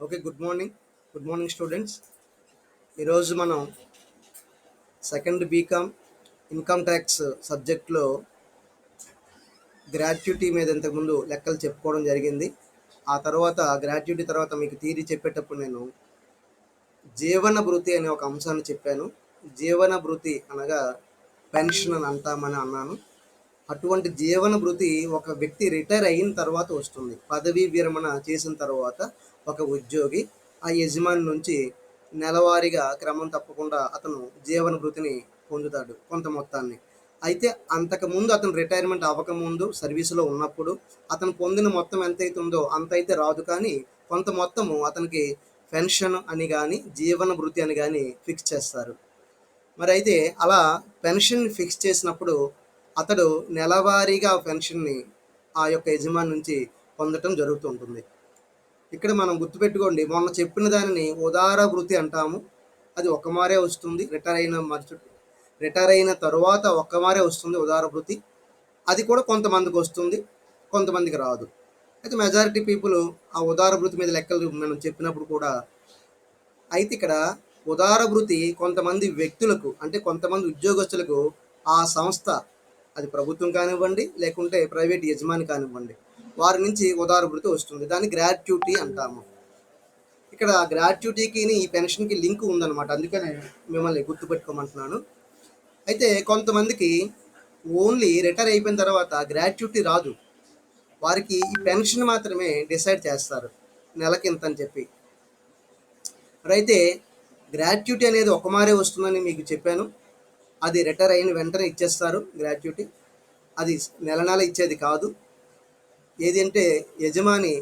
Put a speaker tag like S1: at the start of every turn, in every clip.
S1: Okay. Good morning students. ఈరోజు మనం second BCom income tax సబ్జెక్ట్లో గ్రాట్యుటీ మీద ఇంతకుముందు లెక్కలు చెప్పుకోవడం జరిగింది. ఆ తర్వాత గ్రాట్యుటీ తర్వాత మీకు థియరీ చెప్పేటప్పుడు నేను జీవన భృతి అనే ఒక అంశాన్ని చెప్పాను. జీవన భృతి అనగా పెన్షన్ అని అంటామని అన్నాను. అటువంటి జీవన భృతి ఒక వ్యక్తి రిటైర్ అయిన తర్వాత వస్తుంది. పదవీ విరమణ చేసిన తర్వాత ఒక ఉద్యోగి ఆ యజమాని నుంచి నెలవారీగా క్రమం తప్పకుండా అతను జీవన భృతిని పొందుతాడు కొంత మొత్తాన్ని. అయితే అంతకుముందు అతను రిటైర్మెంట్ అవ్వకముందు సర్వీసులో ఉన్నప్పుడు అతను పొందిన మొత్తం ఎంతైతే ఉందో అంత అయితే రాదు, కానీ కొంత మొత్తము అతనికి పెన్షన్ అని కానీ జీవన భృతి అని కానీ ఫిక్స్ చేస్తారు. మరి అయితే అలా పెన్షన్ ఫిక్స్ చేసినప్పుడు అతడు నెలవారీగా పెన్షన్ని ఆ యొక్క యజమాని నుంచి పొందటం జరుగుతుంటుంది. ఇక్కడ మనం గుర్తుపెట్టుకోండి, మొన్న చెప్పిన దానిని ఉదార భృతి అంటాము. అది ఒక్కమారే వస్తుంది. రిటైర్ అయిన తరువాత ఒక్కమారే వస్తుంది ఉదార భృతి. అది కూడా కొంతమందికి వస్తుంది, కొంతమందికి రాదు. అయితే మెజారిటీ పీపుల్ ఆ ఉదార భృతి మీద లెక్కలు మనం చెప్పినప్పుడు కూడా అయితే ఇక్కడ ఉదార భృతి కొంతమంది వ్యక్తులకు, అంటే కొంతమంది ఉద్యోగస్తులకు ఆ సంస్థ, అది ప్రభుత్వం కానివ్వండి లేకుంటే ప్రైవేట్ యజమాని కానివ్వండి, వారి నుంచి ఉదార భృతి వస్తుంది. దాన్ని గ్రాట్యుటీ అంటాము. ఇక్కడ గ్రాట్యుటీకి ఈ పెన్షన్కి లింక్ ఉందన్నమాట, అందుకనే మిమ్మల్ని గుర్తుపెట్టుకోమంటున్నాను. అయితే కొంతమందికి ఓన్లీ రిటైర్ అయిపోయిన తర్వాత గ్రాట్యుటీ రాదు. వారికి ఈ పెన్షన్ మాత్రమే డిసైడ్ చేస్తారు, నెలకింత అని చెప్పి. అయితే గ్రాట్యుటీ అనేది ఒకమారే వస్తుందని మీకు చెప్పాను. అది రిటైర్ అయిన వెంటనే ఇచ్చేస్తారు గ్రాట్యుటీ. అది నెల ఇచ్చేది కాదు. ఏదంటే యజమాని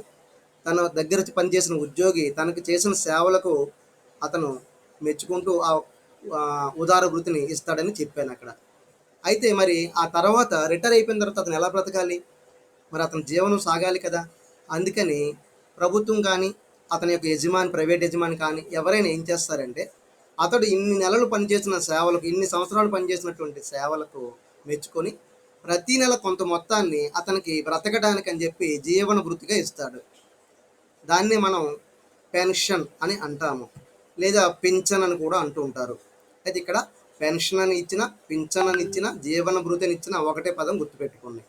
S1: తన దగ్గర పనిచేసిన ఉద్యోగి తనకు చేసిన సేవలకు అతను మెచ్చుకుంటూ ఆ ఉదార భృతిని ఇస్తాడని చెప్పాను అక్కడ. అయితే మరి ఆ తర్వాత రిటైర్ అయిపోయిన తర్వాత అతను ఎలా బ్రతకాలి? మరి అతని జీవనం సాగాలి కదా. అందుకని ప్రభుత్వం కానీ అతని యొక్క యజమాని, ప్రైవేట్ యజమాని కానీ ఎవరైనా ఏం చేస్తారంటే, అతడు ఇన్ని నెలలు పనిచేసిన సేవలకు, ఇన్ని సంవత్సరాలు పనిచేసినటువంటి సేవలకు మెచ్చుకొని ప్రతి నెల కొంత మొత్తాన్ని అతనికి బ్రతకడానికి అని చెప్పి జీవన భృతిగా ఇస్తాడు. దాన్ని మనం పెన్షన్ అని అంటాము, లేదా పింఛన్ అని కూడా అంటూ ఉంటారు. అయితే ఇక్కడ పెన్షన్ అని ఇచ్చిన, పింఛన్ అని ఇచ్చిన, జీవన భృతి అని ఇచ్చిన ఒకటే పదం గుర్తుపెట్టుకోండి.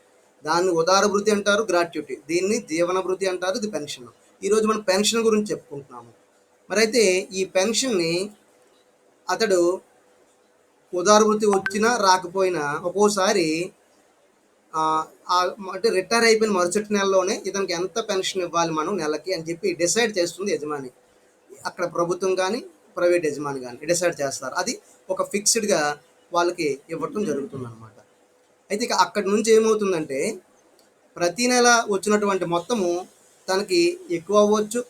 S1: దాన్ని ఉదార భృతి అంటారు, గ్రాట్యుటీ. దీన్ని జీవన భృతి అంటారు, ఇది పెన్షన్. ఈరోజు మనం పెన్షన్ గురించి చెప్పుకుంటున్నాము. మరి అయితే ఈ పెన్షన్ని అతడు ఉదార భృతి వచ్చినా రాకపోయినా ఒక్కోసారి అంటే రిటైర్ అయిపోయిన మరుసటి నెలలోనే ఇతనికి ఎంత పెన్షన్ ఇవ్వాలి మనం నెలకి అని చెప్పి డిసైడ్ చేస్తుంది యజమాని. అక్కడ ప్రభుత్వం కానీ ప్రైవేట్ యజమాని కానీ డిసైడ్ చేస్తారు. అది ఒక ఫిక్స్డ్గా వాళ్ళకి ఇవ్వటం జరుగుతుంది అన్నమాట. అయితే ఇక అక్కడి నుంచి ఏమవుతుందంటే, ప్రతి నెల వచ్చినటువంటి మొత్తము తనకి ఎక్కువ అవ్వచ్చు.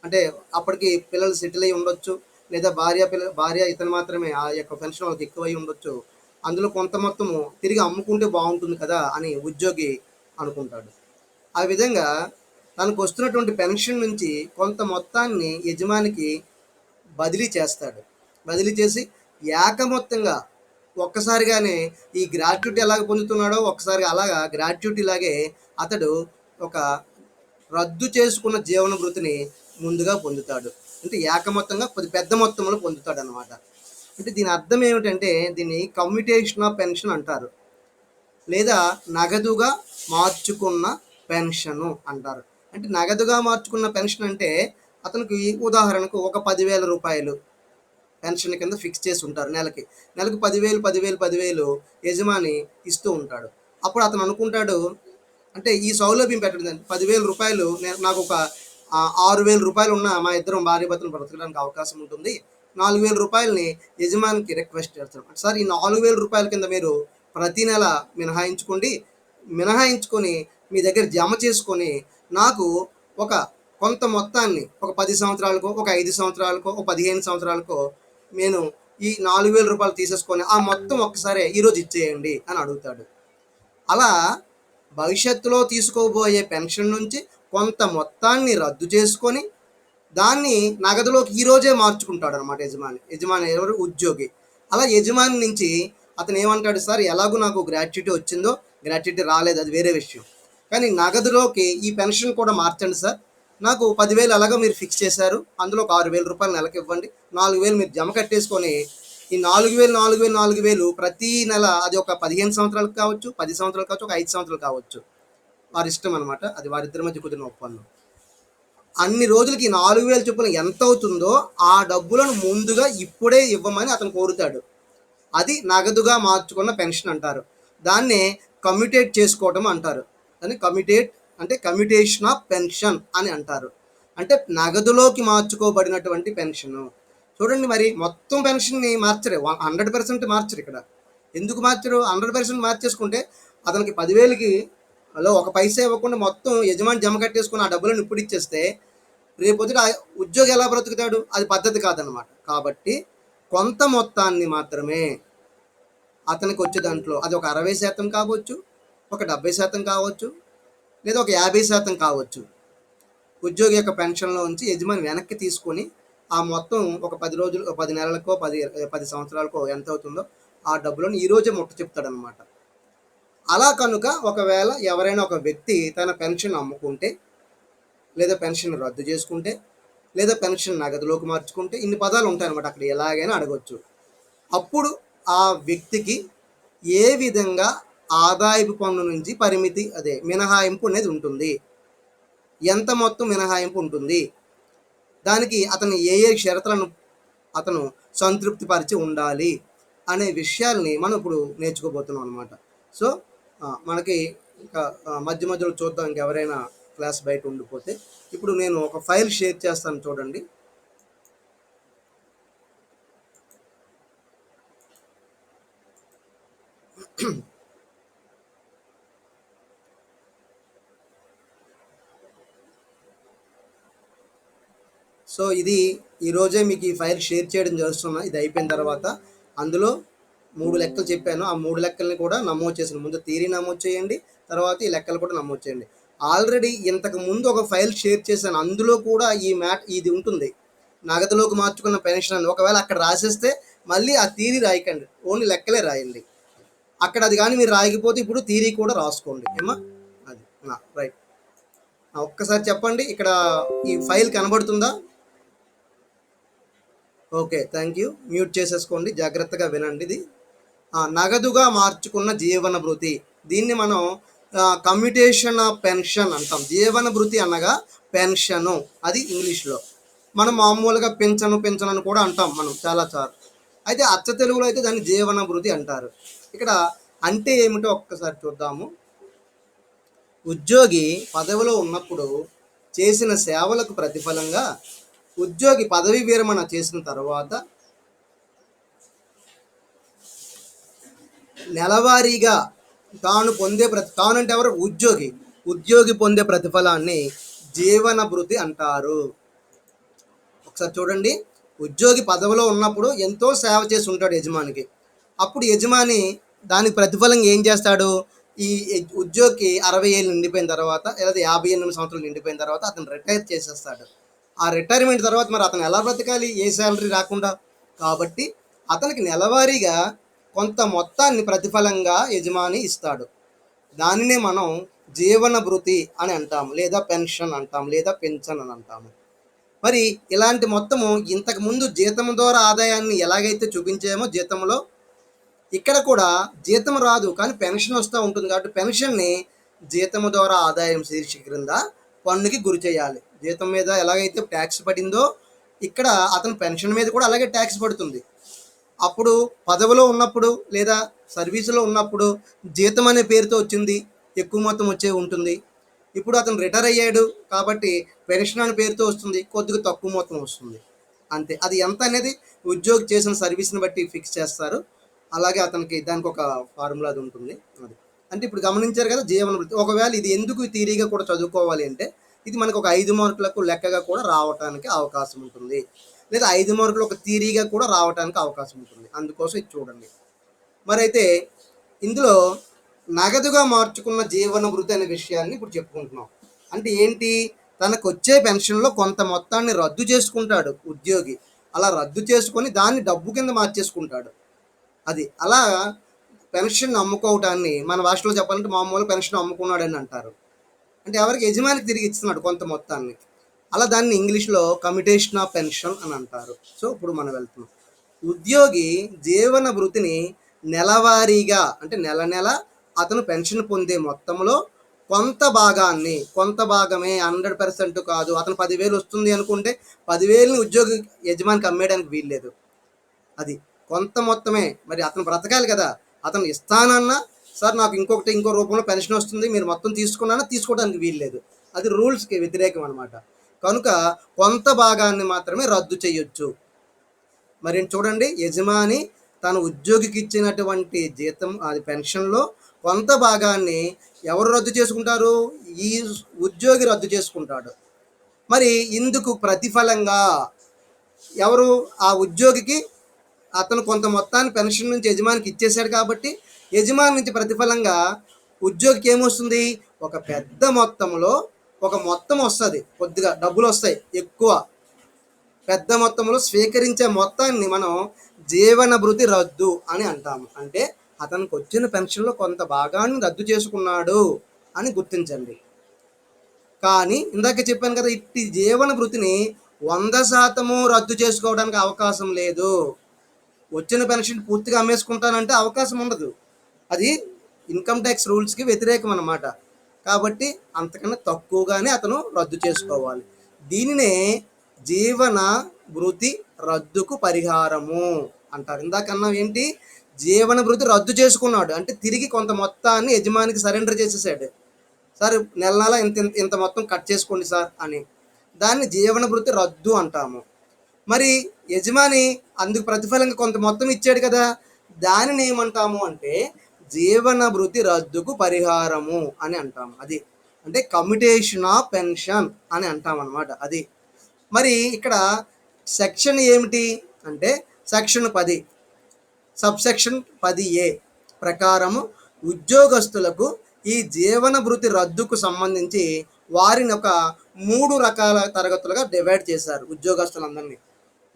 S1: అంటే అప్పటికి పిల్లలు సెటిల్ అయి ఉండొచ్చు, లేదా భార్య ఇతను మాత్రమే ఆ యొక్క పెన్షన్ వాళ్ళకి ఎక్కువ అయి ఉండొచ్చు. అందులో కొంత మొత్తము తిరిగి అమ్ముకుంటే బాగుంటుంది కదా అని ఉద్యోగి అనుకుంటాడు. ఆ విధంగా తనకు వస్తున్నటువంటి పెన్షన్ నుంచి కొంత మొత్తాన్ని యజమానికి బదిలీ చేస్తాడు. బదిలీ చేసి ఏకమొత్తంగా ఒక్కసారిగానే ఈ గ్రాట్యుటీ ఎలాగ పొందుతున్నాడో ఒక్కసారిగా అలాగా గ్రాట్యుటీ లాగే అతడు ఒక రద్దు చేసుకున్న జీవన భృతిని ముందుగా పొందుతాడు. అంటే ఏకమొత్తంగా కొద్ది పెద్ద మొత్తంలో పొందుతాడు అనమాట. అంటే దీని అర్థం ఏమిటంటే, దీన్ని కమ్యూటేషన్ ఆఫ్ పెన్షన్ అంటారు, లేదా నగదుగా మార్చుకున్న పెన్షను అంటారు. అంటే నగదుగా మార్చుకున్న పెన్షన్ అంటే అతనికి ఉదాహరణకు ఒక 10,000 రూపాయలు పెన్షన్ కింద ఫిక్స్ చేసి ఉంటారు. నెలకి 10,000 యజమాని ఇస్తూ ఉంటాడు. అప్పుడు అతను అనుకుంటాడు, అంటే ఈ సౌలభ్యం పెట్టడం 10,000 రూపాయలు నాకు ఒక 6,000 రూపాయలు ఉన్న మా ఇద్దరం భార్యాభర్తలు బ్రతకడానికి అవకాశం ఉంటుంది. 4,000 రూపాయలని యజమానికి రిక్వెస్ట్ చేస్తాం, సార్ ఈ 4,000 రూపాయల కింద మీరు ప్రతి నెల మినహాయించుకొని మీ దగ్గర జమ చేసుకొని నాకు ఒక కొంత మొత్తాన్ని ఒక 10 సంవత్సరాలకో, ఒక 5 సంవత్సరాలకో, ఒక 15 సంవత్సరాలకో నేను ఈ 4,000 రూపాయలు తీసేసుకొని ఆ మొత్తం ఒక్కసారే ఈరోజు ఇచ్చేయండి అని అడుగుతాడు. అలా భవిష్యత్తులో తీసుకోబోయే పెన్షన్ నుంచి కొంత మొత్తాన్ని రద్దు చేసుకొని దాన్ని నగదులోకి ఈరోజే మార్చుకుంటాడు అనమాట యజమాని ఎవరు? ఉద్యోగి. అలా యజమాని నుంచి అతను ఏమంటాడు, సార్ ఎలాగో నాకు గ్రాట్యుటీ వచ్చిందో, గ్రాట్యుటీ రాలేదు అది వేరే విషయం, కానీ నగదులోకి ఈ పెన్షన్ కూడా మార్చండి సార్, నాకు 10,000 అలాగా మీరు ఫిక్స్ చేశారు, అందులో ఒక 6,000 రూపాయలు నెలకి ఇవ్వండి, 4,000 మీరు జమ కట్టేసుకొని ఈ 4,000 4,000 4,000 ప్రతి నెల, అది ఒక 15 సంవత్సరాలకు కావచ్చు, 10 సంవత్సరాలు కావచ్చు, ఒక 5 సంవత్సరాలు కావచ్చు, వారి ఇష్టం అనమాట, అది వారిద్దరి మధ్య కుదిరిన ఒప్పందం. అన్ని రోజులకి 4,000 చొప్పున ఎంత అవుతుందో ఆ డబ్బులను ముందుగా ఇప్పుడే ఇవ్వమని అతను కోరుతాడు. అది నగదుగా మార్చుకున్న పెన్షన్ అంటారు. దాన్నే కమ్యూటేట్ చేసుకోవడం అంటారు. దాన్ని కమ్యూటేట్ అంటే కమ్యూటేషన్ ఆఫ్ పెన్షన్ అని అంటారు. అంటే నగదులోకి మార్చుకోబడినటువంటి పెన్షను. చూడండి, మరి మొత్తం పెన్షన్ని మార్చరు, 100% మార్చరు ఇక్కడ. ఎందుకు మార్చరు? 100% మార్చేసుకుంటే అతనికి 10,000కి అలా ఒక పైసా ఇవ్వకుండా మొత్తం యజమాని జమ కట్టేసుకుని ఆ డబ్బులను ఇప్పుడు ఇచ్చేస్తే రేపొద్దుట ఉద్యోగి ఎలా బ్రతుకుతాడు? అది పద్ధతి కాదనమాట. కాబట్టి కొంత మొత్తాన్ని మాత్రమే అతనికి వచ్చే దాంట్లో, అది ఒక 60% కావచ్చు, ఒక 70% కావచ్చు, లేదా ఒక 50% కావచ్చు, ఉద్యోగి యొక్క పెన్షన్లో ఉంచి యజమాని వెనక్కి తీసుకొని ఆ మొత్తం ఒక 10 రోజులు, 10 నెలలకో 10 సంవత్సరాలకో ఎంత అవుతుందో ఆ డబ్బులను ఈరోజే ముట్ట చెప్తాడనమాట. అలా కనుక ఒకవేళ ఎవరైనా ఒక వ్యక్తి తన పెన్షన్ అమ్ముకుంటే, లేదా పెన్షన్ రద్దు చేసుకుంటే, లేదా పెన్షన్ నగదులోకి మార్చుకుంటే, ఇన్ని పదాలు ఉంటాయన్నమాట, అక్కడ ఎలాగైనా అడగొచ్చు. అప్పుడు ఆ వ్యక్తికి ఏ విధంగా ఆదాయపు పన్ను నుంచి పరిమితి, అదే మినహాయింపు అనేది ఉంటుంది, ఎంత మొత్తం మినహాయింపు ఉంటుంది, దానికి అతను ఏ ఏ షరతులను అతను సంతృప్తి పరిచి ఉండాలి అనే విషయాల్ని మనం ఇప్పుడు నేర్చుకోబోతున్నాం అనమాట. సో మనకి ఇంకా మధ్య మధ్యలో చూద్దాం, ఇంకెవరైనా క్లాస్ బయట ఉండిపోతే. ఇప్పుడు నేను ఒక ఫైల్ షేర్ చేస్తాను, చూడండి. సో ఇది ఈరోజే మీకు ఈ ఫైల్ షేర్ చేయడం జరుగుతున్నా. ఇది అయిపోయిన తర్వాత అందులో 3 లెక్కలు చెప్పాను, ఆ 3 లెక్కల్ని కూడా నమోదు చేసిన, ముందు థియరీ నమోదు చేయండి, తర్వాత ఈ లెక్కలు కూడా నమోదు చేయండి. ఆల్రెడీ ఇంతకు ముందు ఒక ఫైల్ షేర్ చేశాను, అందులో కూడా ఇది ఉంటుంది, నగదులోకి మార్చుకున్న పెన్షన్ అని. ఒకవేళ అక్కడ రాసేస్తే మళ్ళీ ఆ థియరీ రాయకండి, ఓన్లీ లెక్కలే రాయండి. అక్కడ అది కానీ మీరు రాయకపోతే ఇప్పుడు థియరీ కూడా రాసుకోండి, ఏమా? అది రైట్. ఒక్కసారి చెప్పండి, ఇక్కడ ఈ ఫైల్ కనబడుతుందా? Okay, thank you. మ్యూట్ చేసేసుకోండి, జాగ్రత్తగా వినండి. ఇది నగదుగా మార్చుకున్న జీవన భృతి, దీన్ని మనం కమ్యూటేషన్ ఆఫ్ పెన్షన్ అంటాం. జీవన భృతి అనగా పెన్షను, అది ఇంగ్లీష్లో. మనం మామూలుగా పెన్షను అని కూడా అంటాం మనం చాలా సార్లు. అయితే అచ్చ తెలుగులో అయితే దాన్ని జీవన భృతి అంటారు. ఇక్కడ అంటే ఏమిటో ఒక్కసారి చూద్దాము. ఉద్యోగి పదవిలో ఉన్నప్పుడు చేసిన సేవలకు ప్రతిఫలంగా ఉద్యోగి పదవి విరమణ చేసిన తర్వాత నెలవారీగా తాను అంటే ఎవరు? ఉద్యోగి పొందే ప్రతిఫలాన్ని జీవన భృతి అంటారు. ఒకసారి చూడండి, ఉద్యోగి పదవిలో ఉన్నప్పుడు ఎంతో సేవ చేసి ఉంటాడు యజమానికి. అప్పుడు యజమాని దానికి ప్రతిఫలంగా ఏం చేస్తాడు? ఈ ఉద్యోగికి 60 ఏళ్ళు నిండిపోయిన తర్వాత, లేదా 58 సంవత్సరాలు నిండిపోయిన తర్వాత అతను రిటైర్ చేసేస్తాడు. ఆ రిటైర్మెంట్ తర్వాత మరి అతను ఎలా బ్రతకాలి, ఏ శాలరీ రాకుండా? కాబట్టి అతనికి నెలవారీగా కొంత మొత్తాన్ని ప్రతిఫలంగా యజమాని ఇస్తాడు. దానినే మనం జీవన భృతి అని అంటాము, లేదా పెన్షన్ అంటాము, లేదా పెన్షన్ అని అంటాము. మరి ఇలాంటి మొత్తము ఇంతకుముందు జీతం ద్వారా ఆదాయాన్ని ఎలాగైతే చూపించామో జీతంలో, ఇక్కడ కూడా జీతం రాదు కానీ పెన్షన్ వస్తూ ఉంటుంది. కాబట్టి పెన్షన్ని జీతము ద్వారా ఆదాయం శీర్షిక క్రింద పన్నుకి గురి చేయాలి. జీతం మీద ఎలాగైతే ట్యాక్స్ పడిందో ఇక్కడ అతని పెన్షన్ మీద కూడా అలాగే ట్యాక్స్ పడుతుంది. అప్పుడు పదవిలో ఉన్నప్పుడు లేదా సర్వీసులో ఉన్నప్పుడు జీతం అనే పేరుతో వచ్చింది, ఎక్కువ మొత్తం వచ్చే ఉంటుంది. ఇప్పుడు అతను రిటైర్ అయ్యాడు కాబట్టి పెన్షన్ అనే పేరుతో వస్తుంది, కొద్దిగా తక్కువ మొత్తం వస్తుంది, అంతే. అది ఎంత అనేది ఉద్యోగి చేసిన సర్వీస్ని బట్టి ఫిక్స్ చేస్తారు. అలాగే అతనికి దానికి ఒక ఫార్ములా అది ఉంటుంది. అది అంటే ఇప్పుడు గమనించారు కదా జీవన వృత్తి. ఒకవేళ ఇది ఎందుకు థియరీగా కూడా చదువుకోవాలి అంటే, ఇది మనకు ఒక 5 మార్కులకు లెక్కగా కూడా రావడానికి అవకాశం ఉంటుంది, లేదా 5 మార్కులు ఒక థియరీగా కూడా రావడానికి అవకాశం ఉంటుంది. అందుకోసం ఇది చూడండి. మరైతే ఇందులో నగదుగా మార్చుకున్న జీవన వృత్తి అనే విషయాన్ని ఇప్పుడు చెప్పుకుంటున్నాం. అంటే ఏంటి? తనకు వచ్చే పెన్షన్లో కొంత మొత్తాన్ని రద్దు చేసుకుంటాడు ఉద్యోగి. అలా రద్దు చేసుకొని దాన్ని డబ్బు కింద మార్చేసుకుంటాడు. అది అలా పెన్షన్ అమ్ముకోవటాన్ని మన భాషలో చెప్పాలంటే మామూలు పెన్షన్ అమ్ముకున్నాడని అంటారు. అంటే ఎవరికి? యజమానికి తిరిగి ఇస్తున్నాడు కొంత మొత్తాన్ని. అలా దాన్ని ఇంగ్లీష్లో కమ్యుటేషన్ ఆఫ్ పెన్షన్ అని అంటారు. సో ఇప్పుడు మనం వెళ్తున్నాం. ఉద్యోగి జీవన భృతిని నెలవారీగా అంటే నెల నెల అతను పెన్షన్ పొందే మొత్తంలో కొంత భాగమే 100% కాదు. అతను 10,000 వస్తుంది అనుకుంటే 10,000ని ఉద్యోగి యజమానికి అమ్మేయడానికి వీల్లేదు. అది కొంత మొత్తమే. మరి అతను బ్రతకాలి కదా. అతను ఇస్తానన్నా సార్ నాకు ఇంకో రూపంలో పెన్షన్ వస్తుంది మీరు మొత్తం తీసుకున్నానా తీసుకోవడానికి వీల్లేదు. అది రూల్స్కి వ్యతిరేకం అనమాట. కనుక కొంత భాగాన్ని మాత్రమే రద్దు చేయొచ్చు. మరి చూడండి, యజమాని తన ఉద్యోగికి ఇచ్చినటువంటి జీతం అది పెన్షన్లో కొంత భాగాన్ని ఎవరు రద్దు చేసుకుంటారు? ఈ ఉద్యోగి రద్దు చేసుకుంటాడు. మరి ఇందుకు ప్రతిఫలంగా ఎవరు? ఆ ఉద్యోగికి అతను కొంత మొత్తాన్ని పెన్షన్ నుంచి యజమానికి ఇచ్చేశాడు కాబట్టి యజమాని నుంచి ప్రతిఫలంగా ఉద్యోగికి ఏమొస్తుంది? ఒక పెద్ద మొత్తంలో ఒక మొత్తం వస్తుంది, కొద్దిగా డబ్బులు వస్తాయి ఎక్కువ. పెద్ద మొత్తంలో స్వీకరించే మొత్తాన్ని మనం జీవన భృతి రద్దు అని అంటాము. అంటే అతనికి వచ్చిన పెన్షన్లో కొంత భాగాన్ని రద్దు చేసుకున్నాడు అని గుర్తించండి. కానీ ఇందాక చెప్పాను కదా, ఇట్టి జీవన భృతిని 100% రద్దు చేసుకోవడానికి అవకాశం లేదు. వచ్చిన పెన్షన్ పూర్తిగా అమ్మేసుకుంటానంటే అవకాశం ఉండదు. అది ఇన్కమ్ ట్యాక్స్ రూల్స్కి వ్యతిరేకం అన్నమాట. కాబట్టి అంతకన్నా తక్కువగానే అతను రద్దు చేసుకోవాలి. దీనినే జీవన భృతి రద్దుకు పరిహారము అంటారు. ఇందాకన్నా ఏంటి? జీవన భృతి రద్దు చేసుకున్నాడు అంటే తిరిగి కొంత మొత్తాన్ని యజమానికి సరెండర్ చేసేసాడు. సార్ నెల నెల ఇంత మొత్తం కట్ చేసుకోండి సార్ అని. దాన్ని జీవన భృతి రద్దు అంటాము. మరి యజమాని అందుకు ప్రతిఫలంగా కొంత మొత్తం ఇచ్చాడు కదా, దానిని ఏమంటాము అంటే జీవన భృతి రద్దుకు పరిహారము అని అంటాము. అది అంటే కమ్యుటేషన్ ఆఫ్ పెన్షన్ అని అంటాం అన్నమాట. అది మరి ఇక్కడ సెక్షన్ ఏమిటి అంటే సెక్షన్ 10 సబ్సెక్షన్ 10A ప్రకారము ఉద్యోగస్తులకు ఈ జీవన భృతి రద్దుకు సంబంధించి వారిని ఒక 3 రకాల తరగతులుగా డివైడ్ చేశారు. ఉద్యోగస్తులందరినీ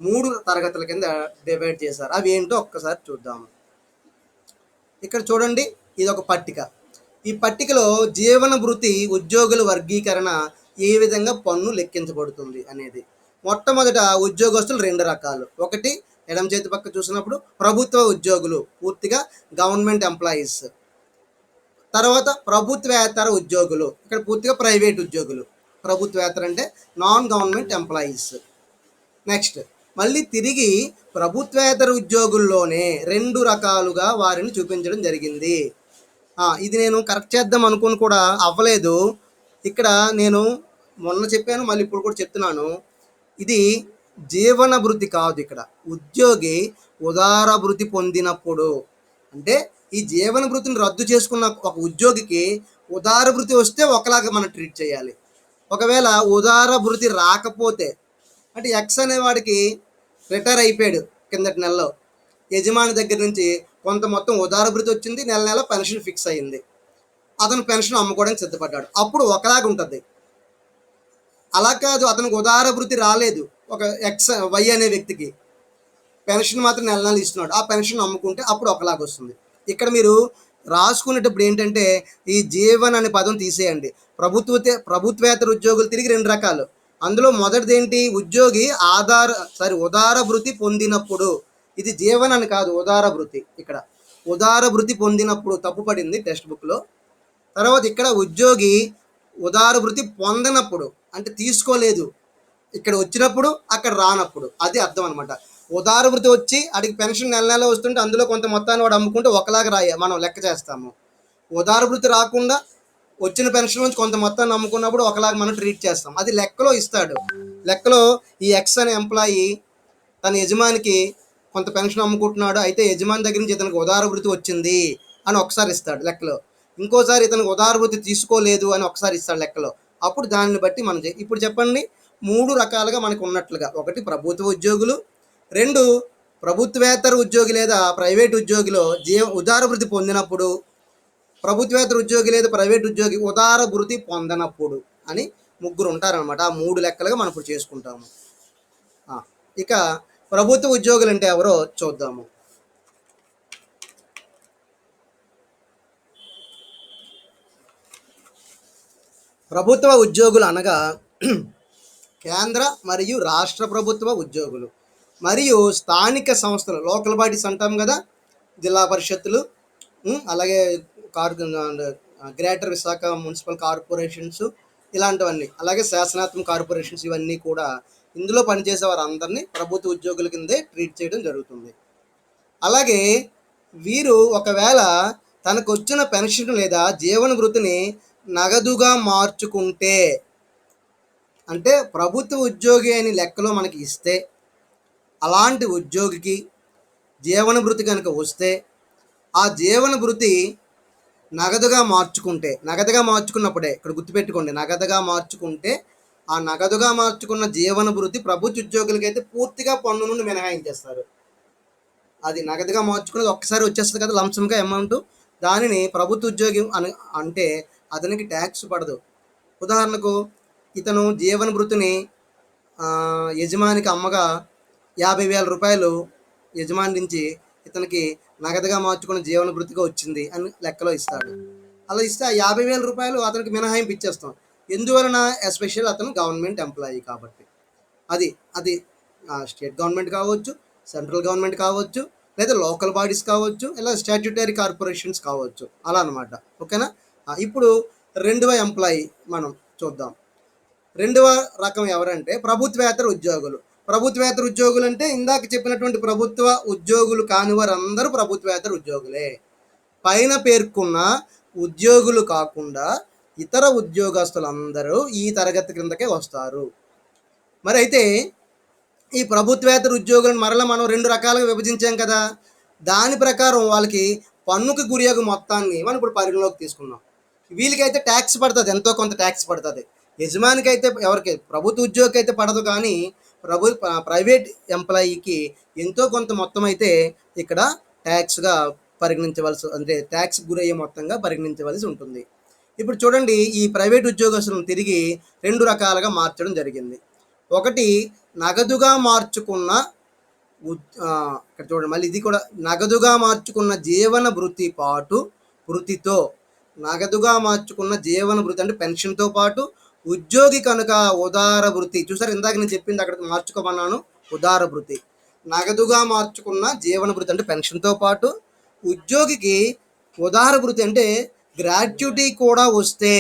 S1: 3 తరగతుల కింద డివైడ్ చేశారు. అవి ఏంటో ఒక్కసారి చూద్దాము. ఇక్కడ చూడండి, ఇది ఒక పట్టిక. ఈ పట్టికలో జీవన భృతి ఉద్యోగుల వర్గీకరణ ఏ విధంగా పన్ను లెక్కించబడుతుంది అనేది. మొట్టమొదట ఉద్యోగస్తులు 2 రకాలు. ఒకటి ఎడమ చేతి పక్క చూసినప్పుడు ప్రభుత్వ ఉద్యోగులు, పూర్తిగా గవర్నమెంట్ ఎంప్లాయీస్. తర్వాత ప్రభుత్వేతర ఉద్యోగులు, ఇక్కడ పూర్తిగా ప్రైవేట్ ఉద్యోగులు. ప్రభుత్వేతర అంటే నాన్ గవర్నమెంట్ ఎంప్లాయీస్. నెక్స్ట్ మళ్ళీ తిరిగి ప్రభుత్వేతర ఉద్యోగుల్లోనే 2 రకాలుగా వారిని చూపించడం జరిగింది. ఇది నేను కరెక్ట్ చేద్దాం అనుకుని కూడా అవ్వలేదు. ఇక్కడ నేను మొన్న చెప్పాను, మళ్ళీ ఇప్పుడు కూడా చెప్తున్నాను. ఇది జీవన భృతి కాదు. ఇక్కడ ఉద్యోగి ఉదార భృతి పొందినప్పుడు, అంటే ఈ జీవన భృతిని రద్దు చేసుకున్న ఒక ఉద్యోగికి ఉదార భృతి వస్తే ఒకలాగా మనం ట్రీట్ చేయాలి. ఒకవేళ ఉదార భృతి రాకపోతే, అంటే ఎక్స్ అనేవాడికి రిటైర్ అయిపోయాడు కిందటి నెలలో, యజమాని దగ్గర నుంచి కొంత మొత్తం ఉదార భృతి వచ్చింది, నెల నెల పెన్షన్ ఫిక్స్ అయ్యింది, అతను పెన్షన్ అమ్ముకోవడానికి సిద్ధపడ్డాడు, అప్పుడు ఒకలాగా ఉంటుంది. అలా కాదు, అతనికి ఉదార భృతి రాలేదు, ఒక ఎక్స్ వై అనే వ్యక్తికి పెన్షన్ మాత్రం నెల నెల ఇస్తున్నాడు, ఆ పెన్షన్ అమ్ముకుంటే అప్పుడు ఒకలాగా వస్తుంది. ఇక్కడ మీరు రాసుకునేటప్పుడు ఏంటంటే ఈ జీవన్ అనే పదం తీసేయండి. ప్రభుత్వేతర ఉద్యోగులు తిరిగి 2 రకాలు. అందులో మొదటిది ఏంటి? ఉద్యోగి ఉదార భృతి పొందినప్పుడు. ఇది జీవన్ అని కాదు, ఉదార భృతి. ఇక్కడ ఉదార భృతి పొందినప్పుడు తప్పు పడింది టెక్స్ట్ బుక్లో. తర్వాత ఇక్కడ ఉద్యోగి ఉదార భృతి పొందనప్పుడు, అంటే తీసుకోలేదు, ఇక్కడ వచ్చినప్పుడు అక్కడ రానప్పుడు, అది అర్థం అనమాట. ఉదార భృతి వచ్చి అడిగి పెన్షన్ నెల నెల వస్తుంటే అందులో కొంత మొత్తాన్ని వాడు అమ్ముకుంటే ఒకలాగా మనం లెక్క చేస్తాము. ఉదార భృతి రాకుండా వచ్చిన పెన్షన్ నుంచి కొంత మొత్తాన్ని అమ్ముకున్నప్పుడు ఒకలాగా మనం ట్రీట్ చేస్తాం. అది లెక్కలో ఇస్తాడు. లెక్కలో ఈ ఎక్స్ అనే ఎంప్లాయీ తన యజమానికి కొంత పెన్షన్ అమ్ముకుంటున్నాడు, అయితే యజమాని దగ్గర నుంచి ఇతనికి ఉదార భృతి వచ్చింది అని ఒకసారి ఇస్తాడు లెక్కలో, ఇంకోసారి ఇతనికి ఉదార భృతి తీసుకోలేదు అని ఒకసారి ఇస్తాడు లెక్కలో. అప్పుడు దాన్ని బట్టి మనం ఇప్పుడు చెప్పండి, 3 రకాలుగా మనకు ఉన్నట్లుగా. ఒకటి ప్రభుత్వ ఉద్యోగులు, 2 ప్రభుత్వేతర ఉద్యోగి లేదా ప్రైవేట్ ఉద్యోగిలో ఉదార భృతి పొందినప్పుడు, ప్రభుత్వేతర ఉద్యోగి లేదా ప్రైవేట్ ఉద్యోగి ఉదార భృతి పొందనప్పుడు అని 3 ఉంటారనమాట. ఆ 3 లెక్కలుగా మనం ఇప్పుడు చేసుకుంటాము. ఇక ప్రభుత్వ ఉద్యోగులు అంటే ఎవరో చూద్దాము. ప్రభుత్వ ఉద్యోగులు అనగా కేంద్ర మరియు రాష్ట్ర ప్రభుత్వ ఉద్యోగులు మరియు స్థానిక సంస్థలు, లోకల్ బాడీస్ అంటాం కదా, జిల్లా పరిషత్తులు, అలాగే car greater Visakha municipal corporations, ఇలాంటివన్నీ, అలాగే శాసనాత్మక కార్పొరేషన్స్, ఇవన్నీ కూడా ఇందులో పనిచేసే వారందరినీ ప్రభుత్వ ఉద్యోగుల కిందే ట్రీట్ చేయడం జరుగుతుంది. అలాగే వీరు ఒకవేళ తనకు వచ్చిన పెన్షన్ లేదా జీవన భృతిని నగదుగా మార్చుకుంటే, అంటే ప్రభుత్వ ఉద్యోగి అని లెక్కలో మనకి ఇస్తే, అలాంటి ఉద్యోగికి జీవన భృతి కనుక వస్తే, ఆ జీవన భృతి నగదుగా మార్చుకుంటే, నగదుగా మార్చుకున్నప్పుడే ఇక్కడ గుర్తుపెట్టుకోండి, నగదుగా మార్చుకుంటే ఆ నగదుగా మార్చుకున్న జీవన భృతి ప్రభుత్వ ఉద్యోగులకైతే పూర్తిగా పన్ను నుండి మినహాయించేస్తారు. అది నగదుగా మార్చుకున్నది ఒక్కసారి వచ్చేస్తుంది కదా లంసంగా అమౌంట్, దానిని ప్రభుత్వ ఉద్యోగి అంటే అతనికి ట్యాక్స్ పడదు. ఉదాహరణకు ఇతను జీవన భృతిని యజమానికి అమ్మగా 50,000 రూపాయలు యజమాని నుంచి ఇతనికి నగదుగా మార్చుకున్న జీవన భృతిగా వచ్చింది అని లెక్కలో ఇస్తాడు. అలా ఇస్తే ఆ 50,000 రూపాయలు అతనికి మినహాయింపు ఇచ్చేస్తాం. ఎందువలన? ఎస్పెషల్ అతను గవర్నమెంట్ ఎంప్లాయీ కాబట్టి. అది అది స్టేట్ గవర్నమెంట్ కావచ్చు, సెంట్రల్ గవర్నమెంట్ కావచ్చు, లేదా లోకల్ బాడీస్ కావచ్చు, ఇలా స్టాట్యూటరీ కార్పొరేషన్స్ కావచ్చు, అలా అనమాట. ఓకేనా? ఇప్పుడు రెండవ ఎంప్లాయీ మనం చూద్దాం. రెండవ రకం ఎవరంటే ప్రభుత్వేతర ఉద్యోగులు. ప్రభుత్వేతర ఉద్యోగులు అంటే ఇందాక చెప్పినటువంటి ప్రభుత్వ ఉద్యోగులు కాని వారందరూ ప్రభుత్వేతర ఉద్యోగులే. పైన పేర్కొన్న ఉద్యోగులు కాకుండా ఇతర ఉద్యోగస్తులందరూ ఈ తరగతి క్రిందకే వస్తారు. మరి అయితే ఈ ప్రభుత్వేతర ఉద్యోగులను మరలా మనం 2 రకాలుగా విభజించాం కదా. దాని ప్రకారం వాళ్ళకి పన్నుకు గురియగు మొత్తాన్ని మనం ఇప్పుడు పరిగణలోకి తీసుకున్నాం. వీళ్ళకైతే ట్యాక్స్ పడుతుంది, ఎంతో కొంత ట్యాక్స్ పడుతుంది. యజమానికి అయితే, ఎవరికి ప్రభుత్వ ఉద్యోగికి అయితే పడదు, కానీ ప్రైవేట్ ఎంప్లాయీకి ఎంతో కొంత మొత్తం అయితే ఇక్కడ ట్యాక్స్గా పరిగణించవలసి, అంటే ట్యాక్స్ గురయ్యే మొత్తంగా పరిగణించవలసి ఉంటుంది. ఇప్పుడు చూడండి, ఈ ప్రైవేట్ ఉద్యోగస్తులను తిరిగి 2 రకాలుగా మార్చడం జరిగింది. ఒకటి నగదుగా మార్చుకున్న, ఇక్కడ చూడండి మళ్ళీ ఇది కూడా నగదుగా మార్చుకున్న జీవన భృతి పాటు భృతితో, నగదుగా మార్చుకున్న జీవన భృతి అంటే పెన్షన్తో పాటు ఉద్యోగి కనుక ఉదార భృతి, చూసారు ఇందాక నేను చెప్పింది అక్కడ మార్చుకోమన్నాను, ఉదార భృతి. నగదుగా మార్చుకున్న జీవన భృతి అంటే పెన్షన్తో పాటు ఉద్యోగికి ఉదార భృతి అంటే గ్రాట్యుటీ కూడా వస్తే,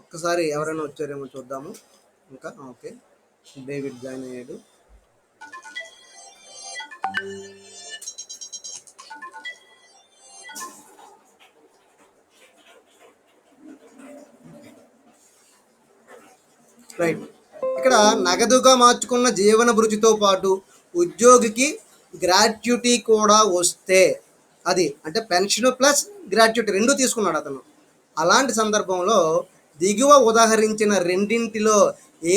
S1: ఒక్కసారి ఎవరైనా వచ్చారేమో చూద్దాము. ఇంకా ఓకే, డేవిడ్ జాయిన్ అయ్యాడు. రైట్, ఇక్కడ నగదుగా మార్చుకున్న జీవన భృతితో పాటు ఉద్యోగికి గ్రాట్యుటీ కూడా వస్తే, అది అంటే పెన్షన్ ప్లస్ గ్రాట్యుటీ 2 తీసుకున్నాడు అతను. అలాంటి సందర్భంలో దిగువ ఉదాహరించిన రెండింటిలో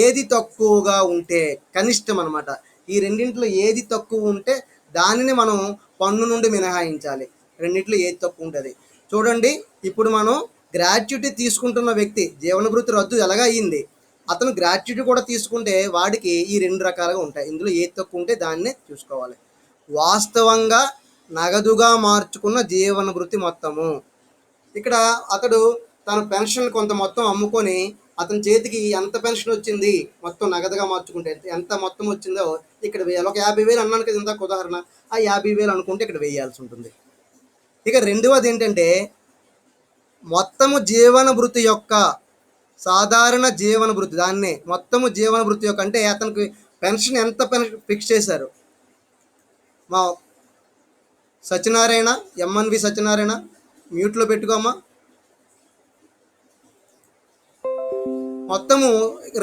S1: ఏది తక్కువగా ఉంటే, కనిష్టం అనమాట, ఈ రెండింటిలో ఏది తక్కువ ఉంటే దానిని మనం పన్ను నుండి మినహాయించాలి. రెండింటిలో ఏది తక్కువ ఉంటుంది చూడండి. ఇప్పుడు మనం గ్రాట్యుటీ తీసుకుంటున్న వ్యక్తి జీవన భృతి రద్దు ఎలాగా అయ్యింది, అతను గ్రాట్యుటీ కూడా తీసుకుంటే వాడికి ఈ 2 రకాలుగా ఉంటాయి. ఇందులో ఏది తక్కువ ఉంటే దాన్నే చూసుకోవాలి. వాస్తవంగా నగదుగా మార్చుకున్న జీవన భృతి మొత్తము, ఇక్కడ అతడు తన పెన్షన్ కొంత మొత్తం అమ్ముకొని అతని చేతికి ఎంత పెన్షన్ వచ్చింది మొత్తం నగదుగా మార్చుకుంటే ఎంత మొత్తం వచ్చిందో ఇక్కడ వేయాలి. ఒక 50,000 అన్నాను కదా ఇందాక ఉదాహరణ, ఆ 50,000 అనుకుంటే ఇక్కడ వేయాల్సి ఉంటుంది. ఇక రెండవది ఏంటంటే మొత్తము జీవన భృతి యొక్క సాధారణ జీవన భృతి, దాన్నే మొత్తము జీవన భృతి యొక్క, అంటే అతనికి పెన్షన్ ఎంత పెన్షన్ ఫిక్స్ చేశారు. మా సత్యనారాయణ, ఎంఎన్వి సత్యనారాయణ మ్యూట్లో పెట్టుకోమ్మా. మొత్తము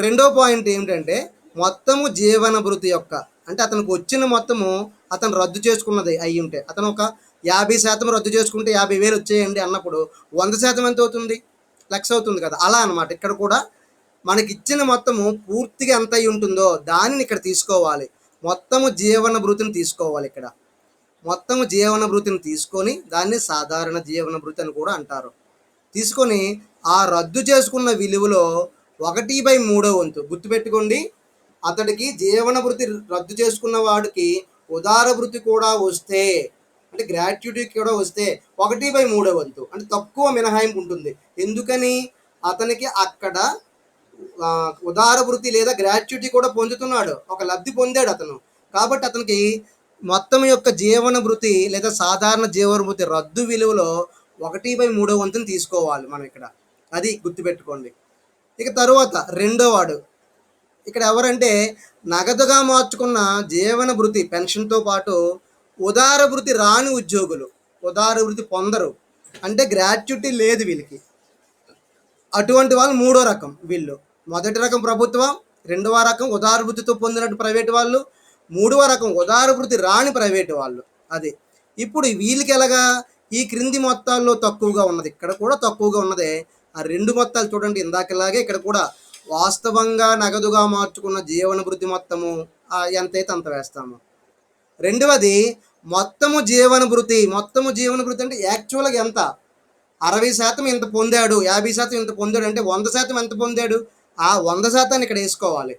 S1: రెండో పాయింట్ ఏమిటంటే మొత్తము జీవన భృతి యొక్క, అంటే అతనికి వచ్చిన మొత్తము అతను రద్దు చేసుకున్నది అయ్యి ఉంటే, అతను ఒక 50% రద్దు చేసుకుంటే 50,000 వచ్చేయండి అన్నప్పుడు 100% ఎంత అవుతుంది, లక్ష అవుతుంది కదా. అలా అనమాట. ఇక్కడ కూడా మనకి ఇచ్చిన మొత్తము పూర్తిగా ఎంత అయి ఉంటుందో దానిని ఇక్కడ తీసుకోవాలి. మొత్తము జీవన భృతిని తీసుకోవాలి. ఇక్కడ మొత్తము జీవన భృతిని తీసుకొని దాన్ని సాధారణ జీవన భృతి అని కూడా అంటారు. తీసుకొని ఆ రద్దు చేసుకున్న విలువలో 1/3 వంతు, గుర్తుపెట్టుకోండి, అతడికి జీవన భృతి రద్దు చేసుకున్న వాడికి ఉదార భృతి కూడా వస్తే, అంటే గ్రాట్యుటీ కూడా వస్తే 1/3 వంతు, అంటే తక్కువ మినహాయింపు ఉంటుంది. ఎందుకని? అతనికి అక్కడ ఉదార వృత్తి లేదా గ్రాట్యుటీ కూడా పొందుతున్నాడు, ఒక లబ్ధి పొందాడు అతను. కాబట్టి అతనికి మొత్తం యొక్క జీవన భృతి లేదా సాధారణ జీవన భృతి రద్దు విలువలో 1/3 వంతుని తీసుకోవాలి మనం ఇక్కడ. అది గుర్తుపెట్టుకోండి. ఇక తరువాత రెండో వాడు ఇక్కడ ఎవరంటే నగదుగా మార్చుకున్న జీవన భృతి పెన్షన్తో పాటు ఉదార భృతి రాని ఉద్యోగులు, ఉదార భృతి పొందరు అంటే గ్రాట్యుటీ లేదు వీళ్ళకి, అటువంటి వాళ్ళు మూడో రకం. వీళ్ళు మొదటి రకం ప్రభుత్వం, రెండవ రకం ఉదార వృత్తితో పొందినట్టు ప్రైవేటు వాళ్ళు, మూడవ రకం ఉదార వృత్తి రాని ప్రైవేటు వాళ్ళు. అది ఇప్పుడు వీళ్ళకి ఎలాగా ఈ క్రింది మొత్తాల్లో తక్కువగా ఉన్నది, ఇక్కడ కూడా తక్కువగా ఉన్నదే. ఆ రెండు మొత్తాలు చూడండి, ఇందాకలాగే ఇక్కడ కూడా వాస్తవంగా నగదుగా మార్చుకున్న జీవన వృత్తి మొత్తము ఎంతైతే అంత వేస్తాము. రెండవది మొత్తము జీవన భృతి. మొత్తము జీవన భృతి అంటే యాక్చువల్గా ఎంత, 60% ఇంత పొందాడు, 50% ఇంత పొందాడు అంటే 100% ఎంత పొందాడు, ఆ 100% ఇక్కడ వేసుకోవాలి.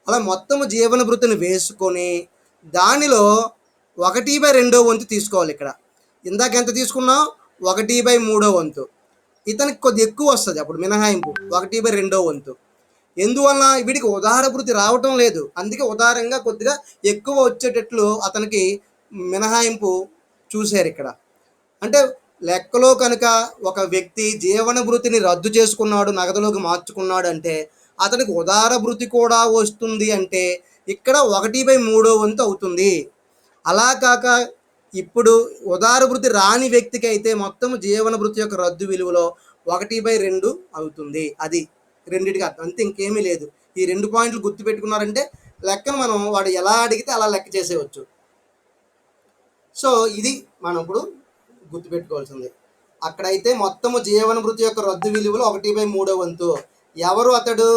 S1: అలా మొత్తము జీవన భృతిని వేసుకొని దానిలో 1/2 వంతు తీసుకోవాలి. ఇక్కడ ఇందాక ఎంత తీసుకున్నాం, 1/3 వంతు. ఇతనికి కొద్ది ఎక్కువ వస్తుంది అప్పుడు మినహాయింపు, 1/2 వంతు. ఎందువల్ల వీడికి ఉదార భృతి రావటం లేదు, అందుకే ఉదారంగా కొద్దిగా ఎక్కువ వచ్చేటట్లు అతనికి మినహాయింపు చూశారు ఇక్కడ. అంటే లెక్కలో కనుక ఒక వ్యక్తి జీవన భృతిని రద్దు చేసుకున్నాడు, నగదులోకి మార్చుకున్నాడు అంటే అతనికి ఉదార భృతి కూడా వస్తుంది, అంటే ఇక్కడ 1/3 వంతు అవుతుంది. అలా కాక ఇప్పుడు ఉదార భృతి రాని వ్యక్తికి అయితే మొత్తం జీవన భృతి యొక్క రద్దు విలువలో 1/2 అవుతుంది. అది రెండింటికి అర్థం, అంతే, ఇంకేమీ లేదు. ఈ 2 పాయింట్లు గుర్తుపెట్టుకున్నారంటే లెక్కను మనం వాడు ఎలా అడిగితే అలా లెక్క చేసేయచ్చు. సో ఇది మనం ఇప్పుడు గుర్తుపెట్టుకోవాల్సింది. అక్కడైతే మొత్తము జీవన భృతి యొక్క రద్దు విలువలో 1/3 వంతు. ఎవరు అతడు,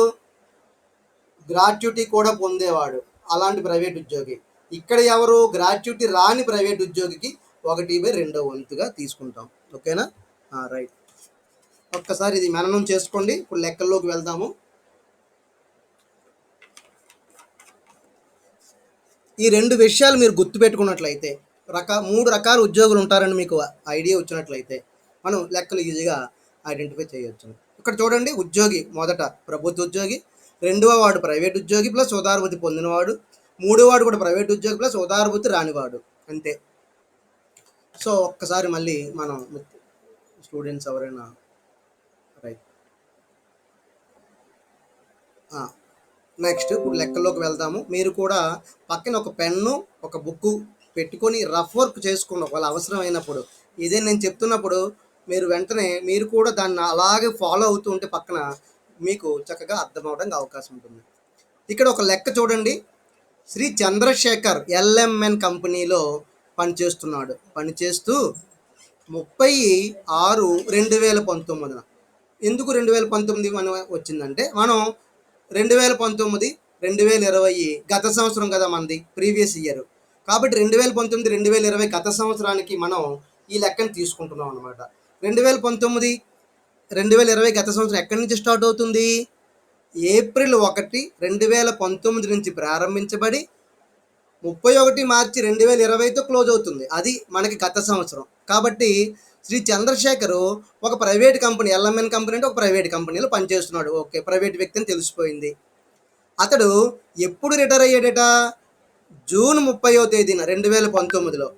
S1: గ్రాట్యుటీ కూడా పొందేవాడు అలాంటి ప్రైవేట్ ఉద్యోగి. ఇక్కడ ఎవరు, గ్రాట్యుటీ రాని ప్రైవేట్ ఉద్యోగికి 1/2 వంతుగా తీసుకుంటాం. ఓకేనా, రైట్. ఒక్కసారి ఇది మననం చేసుకోండి. ఇప్పుడు లెక్కల్లోకి వెళ్దాము. ఈ 2 విషయాలు మీరు గుర్తుపెట్టుకున్నట్లయితే 3 రకాల ఉద్యోగులు ఉంటారని మీకు ఐడియా వచ్చినట్లయితే మనం లెక్కలు ఈజీగా ఐడెంటిఫై చేయొచ్చు. ఇక్కడ చూడండి, ఉద్యోగి మొదట ప్రభుత్వ ఉద్యోగి, రెండవ వాడు ప్రైవేట్ ఉద్యోగి ప్లస్ ఉదారభృతి పొందినవాడు, మూడో వాడు కూడా ప్రైవేట్ ఉద్యోగి ప్లస్ ఉదారభృతి రానివాడు, అంతే. సో ఒక్కసారి మళ్ళీ మనం స్టూడెంట్స్ ఎవరైనా రైట్ నెక్స్ట్ ఇప్పుడు లెక్కల్లోకి వెళ్దాము. మీరు కూడా పక్కన ఒక పెన్ను ఒక బుక్ పెట్టుకొని రఫ్ వర్క్ చేసుకోండి ఒకవేళ అవసరమైనప్పుడు. ఇదే నేను చెప్తున్నప్పుడు మీరు వెంటనే మీరు కూడా దాన్ని అలాగే ఫాలో అవుతూ ఉంటే పక్కన మీకు చక్కగా అర్థం అవడానికి అవకాశం ఉంటుంది. ఇక్కడ ఒక లెక్క చూడండి. శ్రీ చంద్రశేఖర్ LMN కంపెనీలో పనిచేస్తున్నాడు. పనిచేస్తూ 30/6/2019 ఎందుకు 2019 మనం వచ్చిందంటే, మనం 2019 2020 గత సంవత్సరం కదా మనది, ప్రీవియస్ ఇయర్. కాబట్టి 2019 2020 గత సంవత్సరానికి మనం ఈ లెక్కను తీసుకుంటున్నాం అనమాట. 2019 2020 గత సంవత్సరం ఎక్కడి నుంచి స్టార్ట్ అవుతుంది, ఏప్రిల్ 1 2019 నుంచి ప్రారంభించబడి 31 మార్చి 2020తో క్లోజ్ అవుతుంది. అది మనకి గత సంవత్సరం. కాబట్టి శ్రీ చంద్రశేఖర్ ఒక ప్రైవేట్ కంపెనీ, LMN కంపెనీ అంటే ఒక ప్రైవేట్ కంపెనీలో పనిచేస్తున్నాడు. ఓకే, ప్రైవేట్ వ్యక్తి అని తెలిసిపోయింది. అతడు ఎప్పుడు రిటైర్ అయ్యాడట, జూన్ 30వ తేదీన 2019లో.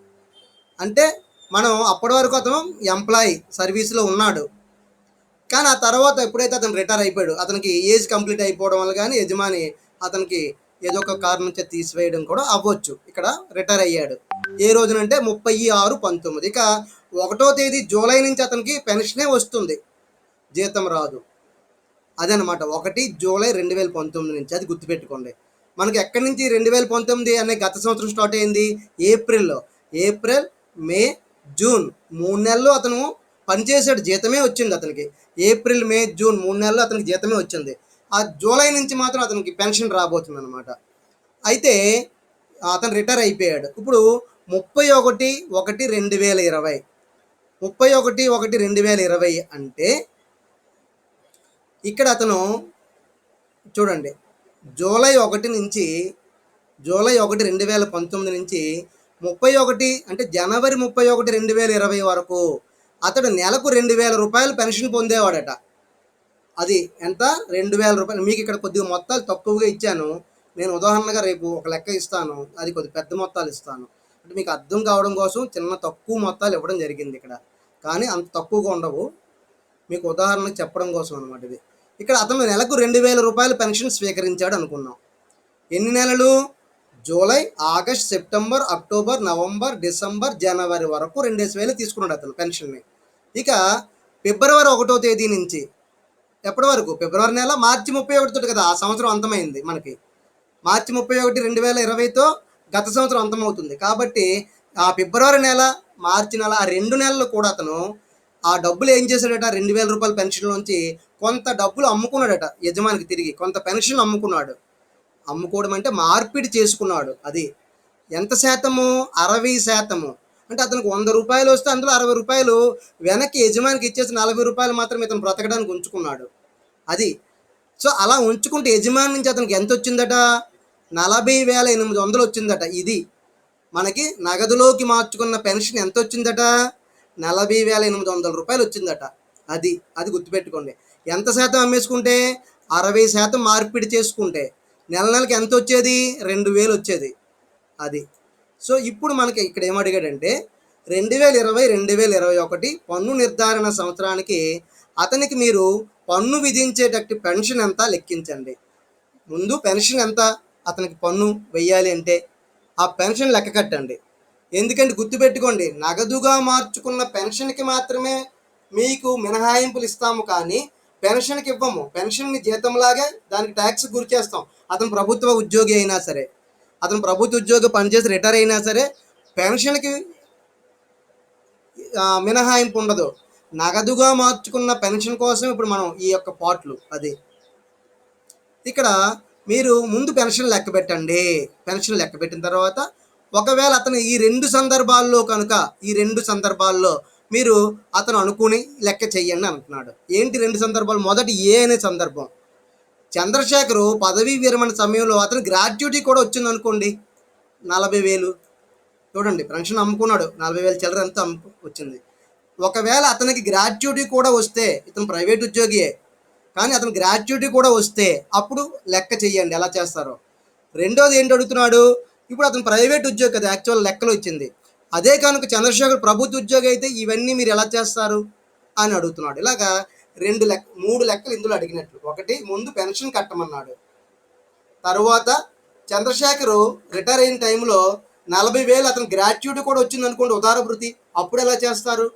S1: అంటే మనం అప్పటి వరకు అతను ఎంప్లాయీ సర్వీస్లో ఉన్నాడు. కానీ ఆ తర్వాత ఎప్పుడైతే అతను రిటైర్ అయిపోయాడు, అతనికి ఏజ్ కంప్లీట్ అయిపోవడం వల్ల కానీ యజమాని అతనికి ఏదో ఒక కారణం నుంచి తీసివేయడం కూడా అవ్వచ్చు. ఇక్కడ రిటైర్ అయ్యాడు ఏ రోజునంటే 30/6/19. ఇక 1వ తేదీ జూలై నుంచి అతనికి పెన్షనే వస్తుంది, జీతం రాదు. అదనమాట 1 జూలై 2019 నుంచి. అది గుర్తుపెట్టుకోండి. మనకి ఎక్కడి నుంచి 2019 అనే గత సంవత్సరం స్టార్ట్ అయింది, ఏప్రిల్లో. ఏప్రిల్, మే, జూన్ 3 నెలలు అతను పనిచేసాడు, జీతమే వచ్చింది అతనికి. ఏప్రిల్, మే, జూన్ 3 నెలలు అతనికి జీతమే వచ్చింది. ఆ జూలై నుంచి మాత్రం అతనికి పెన్షన్ రాబోతుంది అనమాట. అయితే అతను రిటైర్ అయిపోయాడు. ఇప్పుడు 31/1/2020 31/1/2020 అంటే ఇక్కడ అతను చూడండి, జూలై 1 నుంచి జూలై 1 2019 నుంచి 31 అంటే జనవరి 31 2020 వరకు అతడు నెలకు 2,000 రూపాయలు పెన్షన్ పొందేవాడట. అది ఎంత 2000 రూపాయలు. మీకు ఇక్కడ కొద్దిగా మొత్తాలు తక్కువగా ఇచ్చాను. నేను ఉదాహరణగా రేపు ఒక లెక్క ఇస్తాను, అది కొద్దిగా పెద్ద మొత్తాలు ఇస్తాను. అంటే మీకు అర్థం కావడం కోసం చిన్న తక్కువ మొత్తాలు ఇవ్వడం జరిగింది ఇక్కడ, కానీ అంత తక్కువగా ఉండవు. మీకు ఉదాహరణకు చెప్పడం కోసం అనమాట ఇది. ఇక్కడ అతను నెలకు 2000 రూపాయలు పెన్షన్ స్వీకరించాడు అనుకున్నాం. ఎన్ని నెలలు? July, August, September, October, November, December, జనవరి వరకు 2000 తీసుకున్నాడు అతను పెన్షన్ని. ఇక ఫిబ్రవరి 1వ తేదీ నుంచి ఎప్పటి వరకు? ఫిబ్రవరి నెల మార్చి 31 తోటి కదా ఆ సంవత్సరం అంతమైంది మనకి. మార్చి 31, 2020తో గత సంవత్సరం అంతమవుతుంది. కాబట్టి ఆ ఫిబ్రవరి నెల, మార్చి నెల, ఆ 2 నెలలు కూడా అతను ఆ డబ్బులు ఏం చేశాడట? 2000 రూపాయల పెన్షన్లోంచి కొంత డబ్బులు అమ్ముకున్నాడట యజమానికి తిరిగి. కొంత పెన్షన్ అమ్ముకున్నాడు. అమ్ముకోవడం అంటే మార్పిడి చేసుకున్నాడు. అది ఎంత శాతము? 60%. అంటే అతనికి 100 రూపాయలు వస్తే అందులో 60 రూపాయలు వెనక్కి యజమానికి ఇచ్చేసి 40 రూపాయలు మాత్రం ఇతను బ్రతకడానికి ఉంచుకున్నాడు. అది. సో అలా ఉంచుకుంటే యజమాని నుంచి అతనికి ఎంత వచ్చిందట? 40,800 వచ్చిందట. ఇది మనకి నగదులోకి మార్చుకున్న పెన్షన్ ఎంత వచ్చిందట? 40,800 రూపాయలు వచ్చిందట. అది అది గుర్తుపెట్టుకోండి. ఎంత శాతం అమ్మేసుకుంటే? 60% మార్పిడి చేసుకుంటే నెల నెలకి ఎంత వచ్చేది? 2000 వచ్చేది. అది. సో ఇప్పుడు మనకి ఇక్కడ ఏమడిగాడంటే 2020, 2021 పన్ను నిర్ధారణ సంవత్సరానికి అతనికి మీరు పన్ను విధించేటట్టు పెన్షన్ ఎంత లెక్కించండి. ముందు పెన్షన్ ఎంత అతనికి పన్ను వెయ్యాలి అంటే ఆ పెన్షన్ లెక్క కట్టండి. ఎందుకంటే గుర్తుపెట్టుకోండి, నగదుగా మార్చుకున్న పెన్షన్కి మాత్రమే మీకు మినహాయింపులు ఇస్తాము, కానీ పెన్షన్కి ఇవ్వము. పెన్షన్ని జీతంలాగే దానికి ట్యాక్స్ గురి చేస్తాం. అతను ప్రభుత్వ ఉద్యోగి అయినా సరే, అతను ప్రభుత్వ ఉద్యోగి పనిచేసి రిటైర్ అయినా సరే పెన్షన్కి మినహాయింపు ఉండదు. నగదుగా మార్చుకున్న పెన్షన్ కోసం ఇప్పుడు మనం ఈ యొక్క పాట్లు. అది ఇక్కడ మీరు ముందు పెన్షన్ లెక్క పెట్టండి. పెన్షన్ లెక్క పెట్టిన తర్వాత ఒకవేళ అతను ఈ 2 సందర్భాల్లో కనుక ఈ 2 సందర్భాల్లో మీరు అతను అనుకుని లెక్క చెయ్యండి అంటున్నాడు. ఏంటి 2 సందర్భాలు? మొదటి ఏ అనే సందర్భం. చంద్రశేఖరు పదవీ విరమణ సమయంలో అతను గ్రాట్యుటీ కూడా వచ్చింది అనుకోండి, 40,000. చూడండి, పెన్షన్ అమ్ముకున్నాడు, 40,000 చిల్లర ఎంత వచ్చింది. ఒకవేళ అతనికి గ్రాట్యుటీ కూడా వస్తే, ఇతను ప్రైవేట్ ఉద్యోగియే కానీ అతను గ్రాట్యుటీ కూడా వస్తే అప్పుడు లెక్క చెయ్యండి ఎలా చేస్తారో. రెండోది ఏంటి అడుగుతున్నాడు? ఇప్పుడు అతను ప్రైవేట్ ఉద్యోగి కదా, యాక్చువల్ లెక్కలు ఇచ్చింది. అదే కనుక చంద్రశేఖర్ ప్రభుత్వ ఉద్యోగి అయితే ఇవన్నీ మీరు ఎలా చేస్తారు అని అడుగుతున్నాడు. ఇలాగా 3 లెక్కలు ఇందులో అడిగినట్లు. ఒకటి, ముందు పెన్షన్ కట్టమన్నాడు. తరువాత చంద్రశేఖరు రిటైర్ అయిన టైంలో 40,000 అతను గ్రాట్యుటీ కూడా వచ్చింది అనుకోండి, ఉదార భృతి, అప్పుడు ఎలా చేస్తారు?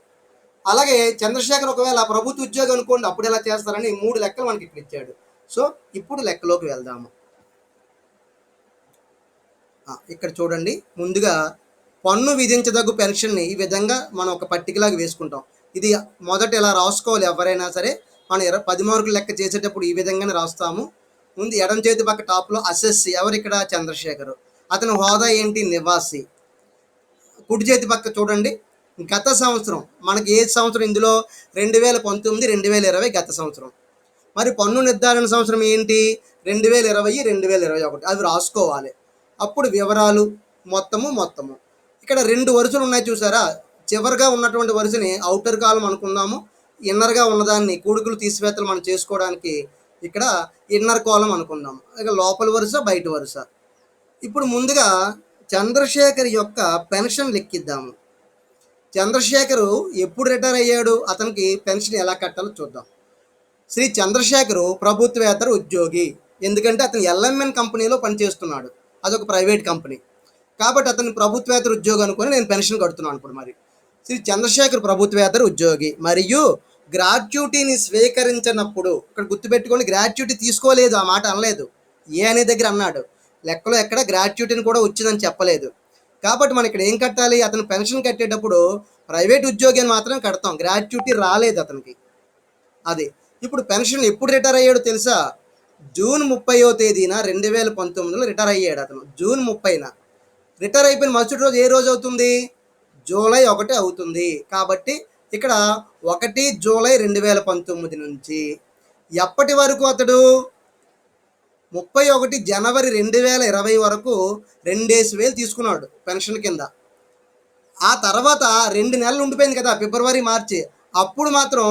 S1: అలాగే చంద్రశేఖర్ ఒకవేళ ప్రభుత్వ ఉద్యోగం అనుకోండి, అప్పుడు ఎలా చేస్తారని 3 లెక్కలు మనకి ఇక్కడ ఇచ్చాడు. సో ఇప్పుడు లెక్కలోకి వెళ్దాము. ఇక్కడ చూడండి, ముందుగా పన్ను విధించదగ్గు పెన్షన్ని ఈ విధంగా మనం ఒక పట్టికలాగా వేసుకుంటాం. ఇది మొదట ఇలా రాసుకోవాలి ఎవరైనా సరే. మనం 10 మార్కులు లెక్క చేసేటప్పుడు ఈ విధంగానే రాస్తాము. ముందు ఎడం చేతి పక్క టాప్లో అసెస్సి, ఎవరు ఇక్కడ? చంద్రశేఖరు. అతని హోదా ఏంటి? నివాసి. కుడి చేతి పక్క చూడండి, గత సంవత్సరం. మనకి ఏ సంవత్సరం ఇందులో? 2019, 2020 గత సంవత్సరం. మరి పన్ను నిర్ధారణ సంవత్సరం ఏంటి? 2020, 2021. అవి రాసుకోవాలి. అప్పుడు వివరాలు మొత్తము. ఇక్కడ 2 వరుసలు ఉన్నాయి చూసారా? చివరిగా ఉన్నటువంటి వరుసని అవుటర్ కాలం అనుకుందాము. ఇన్నర్గా ఉన్నదాన్ని కూడుకులు తీసివేతలు మనం చేసుకోవడానికి ఇక్కడ ఇన్నర్ కాలం అనుకుందాము. ఇక లోపల వరుస, బయట వరుస. ఇప్పుడు ముందుగా చంద్రశేఖర్ యొక్క పెన్షన్ లెక్కిద్దాము. చంద్రశేఖరు ఎప్పుడు రిటైర్ అయ్యాడు? అతనికి పెన్షన్ ఎలా కట్టాలో చూద్దాం. శ్రీ చంద్రశేఖరు ప్రభుత్వేతర ఉద్యోగి. ఎందుకంటే అతను ఎల్ఎంఎన్ కంపెనీలో పనిచేస్తున్నాడు, అదొక ప్రైవేట్ కంపెనీ. కాబట్టి అతను ప్రభుత్వేతర ఉద్యోగి అనుకుని నేను పెన్షన్ కడుతున్నాను. ఇప్పుడు మరి శ్రీ చంద్రశేఖర్ ప్రభుత్వేతర ఉద్యోగి మరియు గ్రాట్యుటీని స్వీకరించినప్పుడు, ఇక్కడ గుర్తుపెట్టుకోండి, గ్రాట్యుటీ తీసుకోలేదు, ఆ మాట అనలేదు. ఏ అనే దగ్గర అన్నాడు. లెక్కలో ఎక్కడ గ్రాట్యుటీని కూడా వచ్చిందని చెప్పలేదు. కాబట్టి మనం ఇక్కడ ఏం కట్టాలి? అతను పెన్షన్ కట్టేటప్పుడు ప్రైవేట్ ఉద్యోగి అని మాత్రం కడతాం, గ్రాట్యుటీ రాలేదు అతనికి. అది. ఇప్పుడు పెన్షన్ ఎప్పుడు రిటైర్ అయ్యాడో తెలుసా? జూన్ 30వ తేదీన 2019లో రిటైర్ అయ్యాడు అతను. జూన్ 30న రిటైర్ అయిపోయిన మరుసటి రోజు ఏ రోజు అవుతుంది? జూలై 1 అవుతుంది. కాబట్టి ఇక్కడ 1 జూలై 2019 నుంచి ఎప్పటి వరకు అతడు 31 జనవరి 2020 వరకు 2,000 తీసుకున్నాడు పెన్షన్ కింద. ఆ తర్వాత 2 నెలలు ఉండిపోయింది కదా, ఫిబ్రవరి, మార్చి. అప్పుడు మాత్రం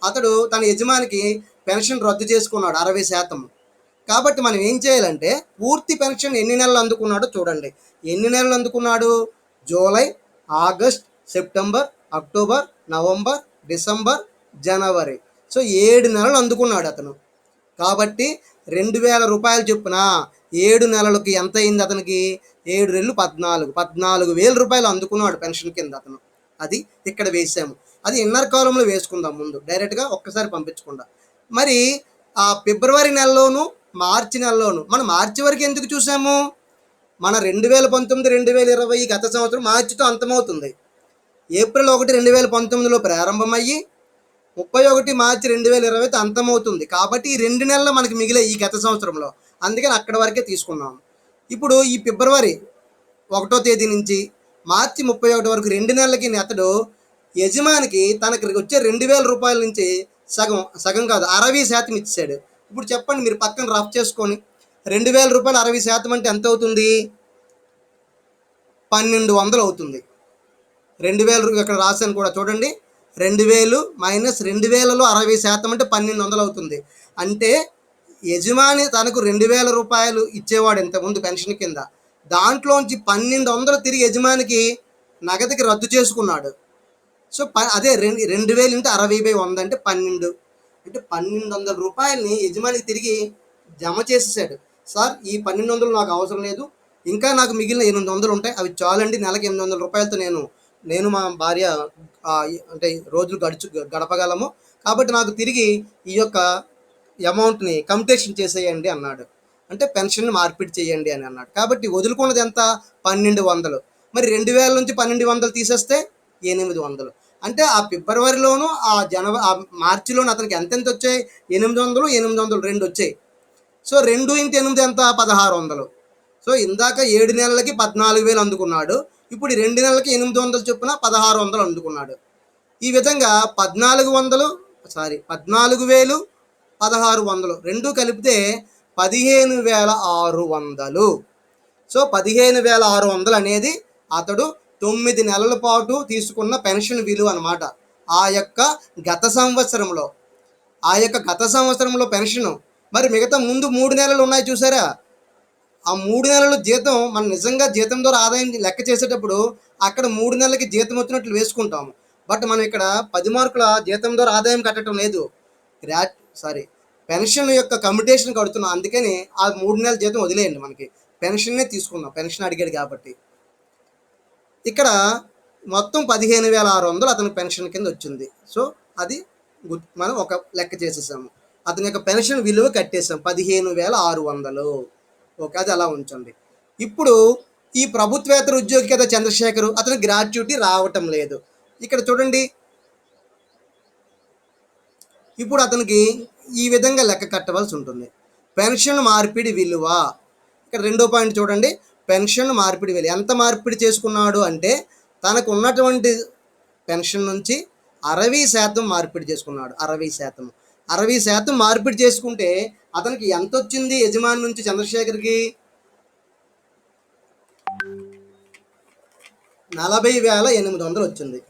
S1: అతడు తన యజమానికి పెన్షన్ రద్దు చేసుకున్నాడు 60%. కాబట్టి మనం ఏం చేయాలంటే పూర్తి పెన్షన్ ఎన్ని నెలలు అందుకున్నాడో చూడండి. ఎన్ని నెలలు అందుకున్నాడు? July, August, September, October, November, December, జనవరి. సో 7 నెలలు అందుకున్నాడు అతను. కాబట్టి 2,000 రూపాయలు చొప్పున 7 నెలలకి ఎంత అయింది అతనికి? 7 రెళ్ళు 14, 14,000 రూపాయలు అందుకున్నాడు పెన్షన్ కింద అతను. అది ఇక్కడ వేసాము. అది ఇన్నర్ కాలంలో వేసుకుందాం ముందు, డైరెక్ట్గా ఒక్కసారి పంపించకుండా. మరి ఆ ఫిబ్రవరి నెలలోను, మార్చి నెలలోను మనం మార్చి వరకు ఎందుకు చూసాము? మన 2019, 2020 గత సంవత్సరం మార్చితో అంతమవుతుంది. ఏప్రిల్ 1, 2019లో ప్రారంభమయ్యి 31 మార్చి 2020తో అంతమవుతుంది. కాబట్టి ఈ 2 నెలలు మనకి మిగిలే ఈ గత సంవత్సరంలో. అందుకని అక్కడ వరకే తీసుకున్నాం. ఇప్పుడు ఈ ఫిబ్రవరి 1వ తేదీ నుంచి మార్చి 31 వరకు 2 నెలలకి అతడు యజమానికి తనకి వచ్చే 2,000 రూపాయల నుంచి సగం కాదు 60% ఇచ్చాడు. ఇప్పుడు చెప్పండి, మీరు పక్కన రఫ్ చేసుకొని 2,000 రూపాయలు 60% అంటే ఎంత అవుతుంది? 1,200 అవుతుంది. 2,000 ఇక్కడ రాశాను కూడా చూడండి. 2,000 మైనస్ 2,000లో 60% అంటే 1,200 అవుతుంది. అంటే యజమాని తనకు 2,000 రూపాయలు ఇచ్చేవాడు ఇంతకుముందు పెన్షన్ కింద. దాంట్లోంచి 1,200 తిరిగి యజమానికి నగదుకి రద్దు చేసుకున్నాడు. సో అదే 2,000 ఇంటూ 60/100 అంటే 12. అంటే 1,200 రూపాయలని యజమానికి తిరిగి జమ చేసేసాడు. సార్, ఈ 1,200 నాకు అవసరం లేదు, ఇంకా నాకు మిగిలిన 800 ఉంటాయి, అవి చాలండి, నెలకి 800 రూపాయలతో నేను మా భార్య అంటే రోజులు గడపగలము, కాబట్టి నాకు తిరిగి ఈ యొక్క అమౌంట్ని కంప్యూటేషన్ చేసేయండి అన్నాడు. అంటే పెన్షన్ మార్పిడి చేయండి అని అన్నాడు. కాబట్టి వదులుకున్నది ఎంత? 1,200. మరి 2,000 నుంచి 1,200 తీసేస్తే 800. అంటే ఆ ఫిబ్రవరిలోను ఆ మార్చిలోను అతనికి ఎంతెంత వచ్చాయి? 800, 800 2 వచ్చాయి. సో 2 × 8 ఎంత? 1,600. సో ఇందాక 7 నెలలకి 14,000 అందుకున్నాడు. ఇప్పుడు 2 నెలలకి 800 చొప్పున 1,600 అందుకున్నాడు. ఈ విధంగా 14,000, 1,600 రెండు కలిపితే 15,600. సో 15,600 అనేది అతడు 9 నెలల పాటు తీసుకున్న పెన్షన్ విలువ అనమాట. ఆ యొక్క గత సంవత్సరంలో పెన్షను. మరి మిగతా ముందు 3 నెలలు ఉన్నాయి చూసారా? ఆ 3 నెలలు జీతం మనం నిజంగా జీతం ద్వారా ఆదాయం లెక్క చేసేటప్పుడు అక్కడ 3 నెలలకి జీతం వచ్చినట్లు వేసుకుంటాము. బట్ మనం ఇక్కడ 10 మార్కుల జీతం ద్వారా ఆదాయం కట్టడం లేదు, పెన్షన్ యొక్క కమ్యూటేషన్ కడుతున్నాం. అందుకని ఆ 3 నెలల జీతం వదిలేయండి, మనకి పెన్షన్నే తీసుకుందాం, పెన్షన్ అడిగాడు కాబట్టి. ఇక్కడ మొత్తం 15,600 అతని పెన్షన్ కింద వచ్చింది. సో అది మనం ఒక లెక్క చేసేసాము. అతని యొక్క పెన్షన్ విలువ కట్టేసాం 15,600. ఓకే, అది అలా ఉంచండి. ఇప్పుడు ఈ ప్రభుత్వేతర ఉద్యోగి కదా చంద్రశేఖర్, అతని గ్రాట్యుటీ రావటం లేదు. ఇక్కడ చూడండి, ఇప్పుడు అతనికి ఈ విధంగా లెక్క కట్టవలసి ఉంటుంది. పెన్షన్ మార్పిడి విలువ, ఇక్కడ 2వ పాయింట్ చూడండి. పెన్షన్ మార్పిడి విలువ ఎంత మార్పిడి చేసుకున్నాడు అంటే తనకు ఉన్నటువంటి పెన్షన్ నుంచి 60% మార్పిడి చేసుకున్నాడు. 60% మార్పిడి చేసుకుంటే అతనికి ఎంత వచ్చింది యజమాని నుంచి చంద్రశేఖర్కి? 40,800 వచ్చింది.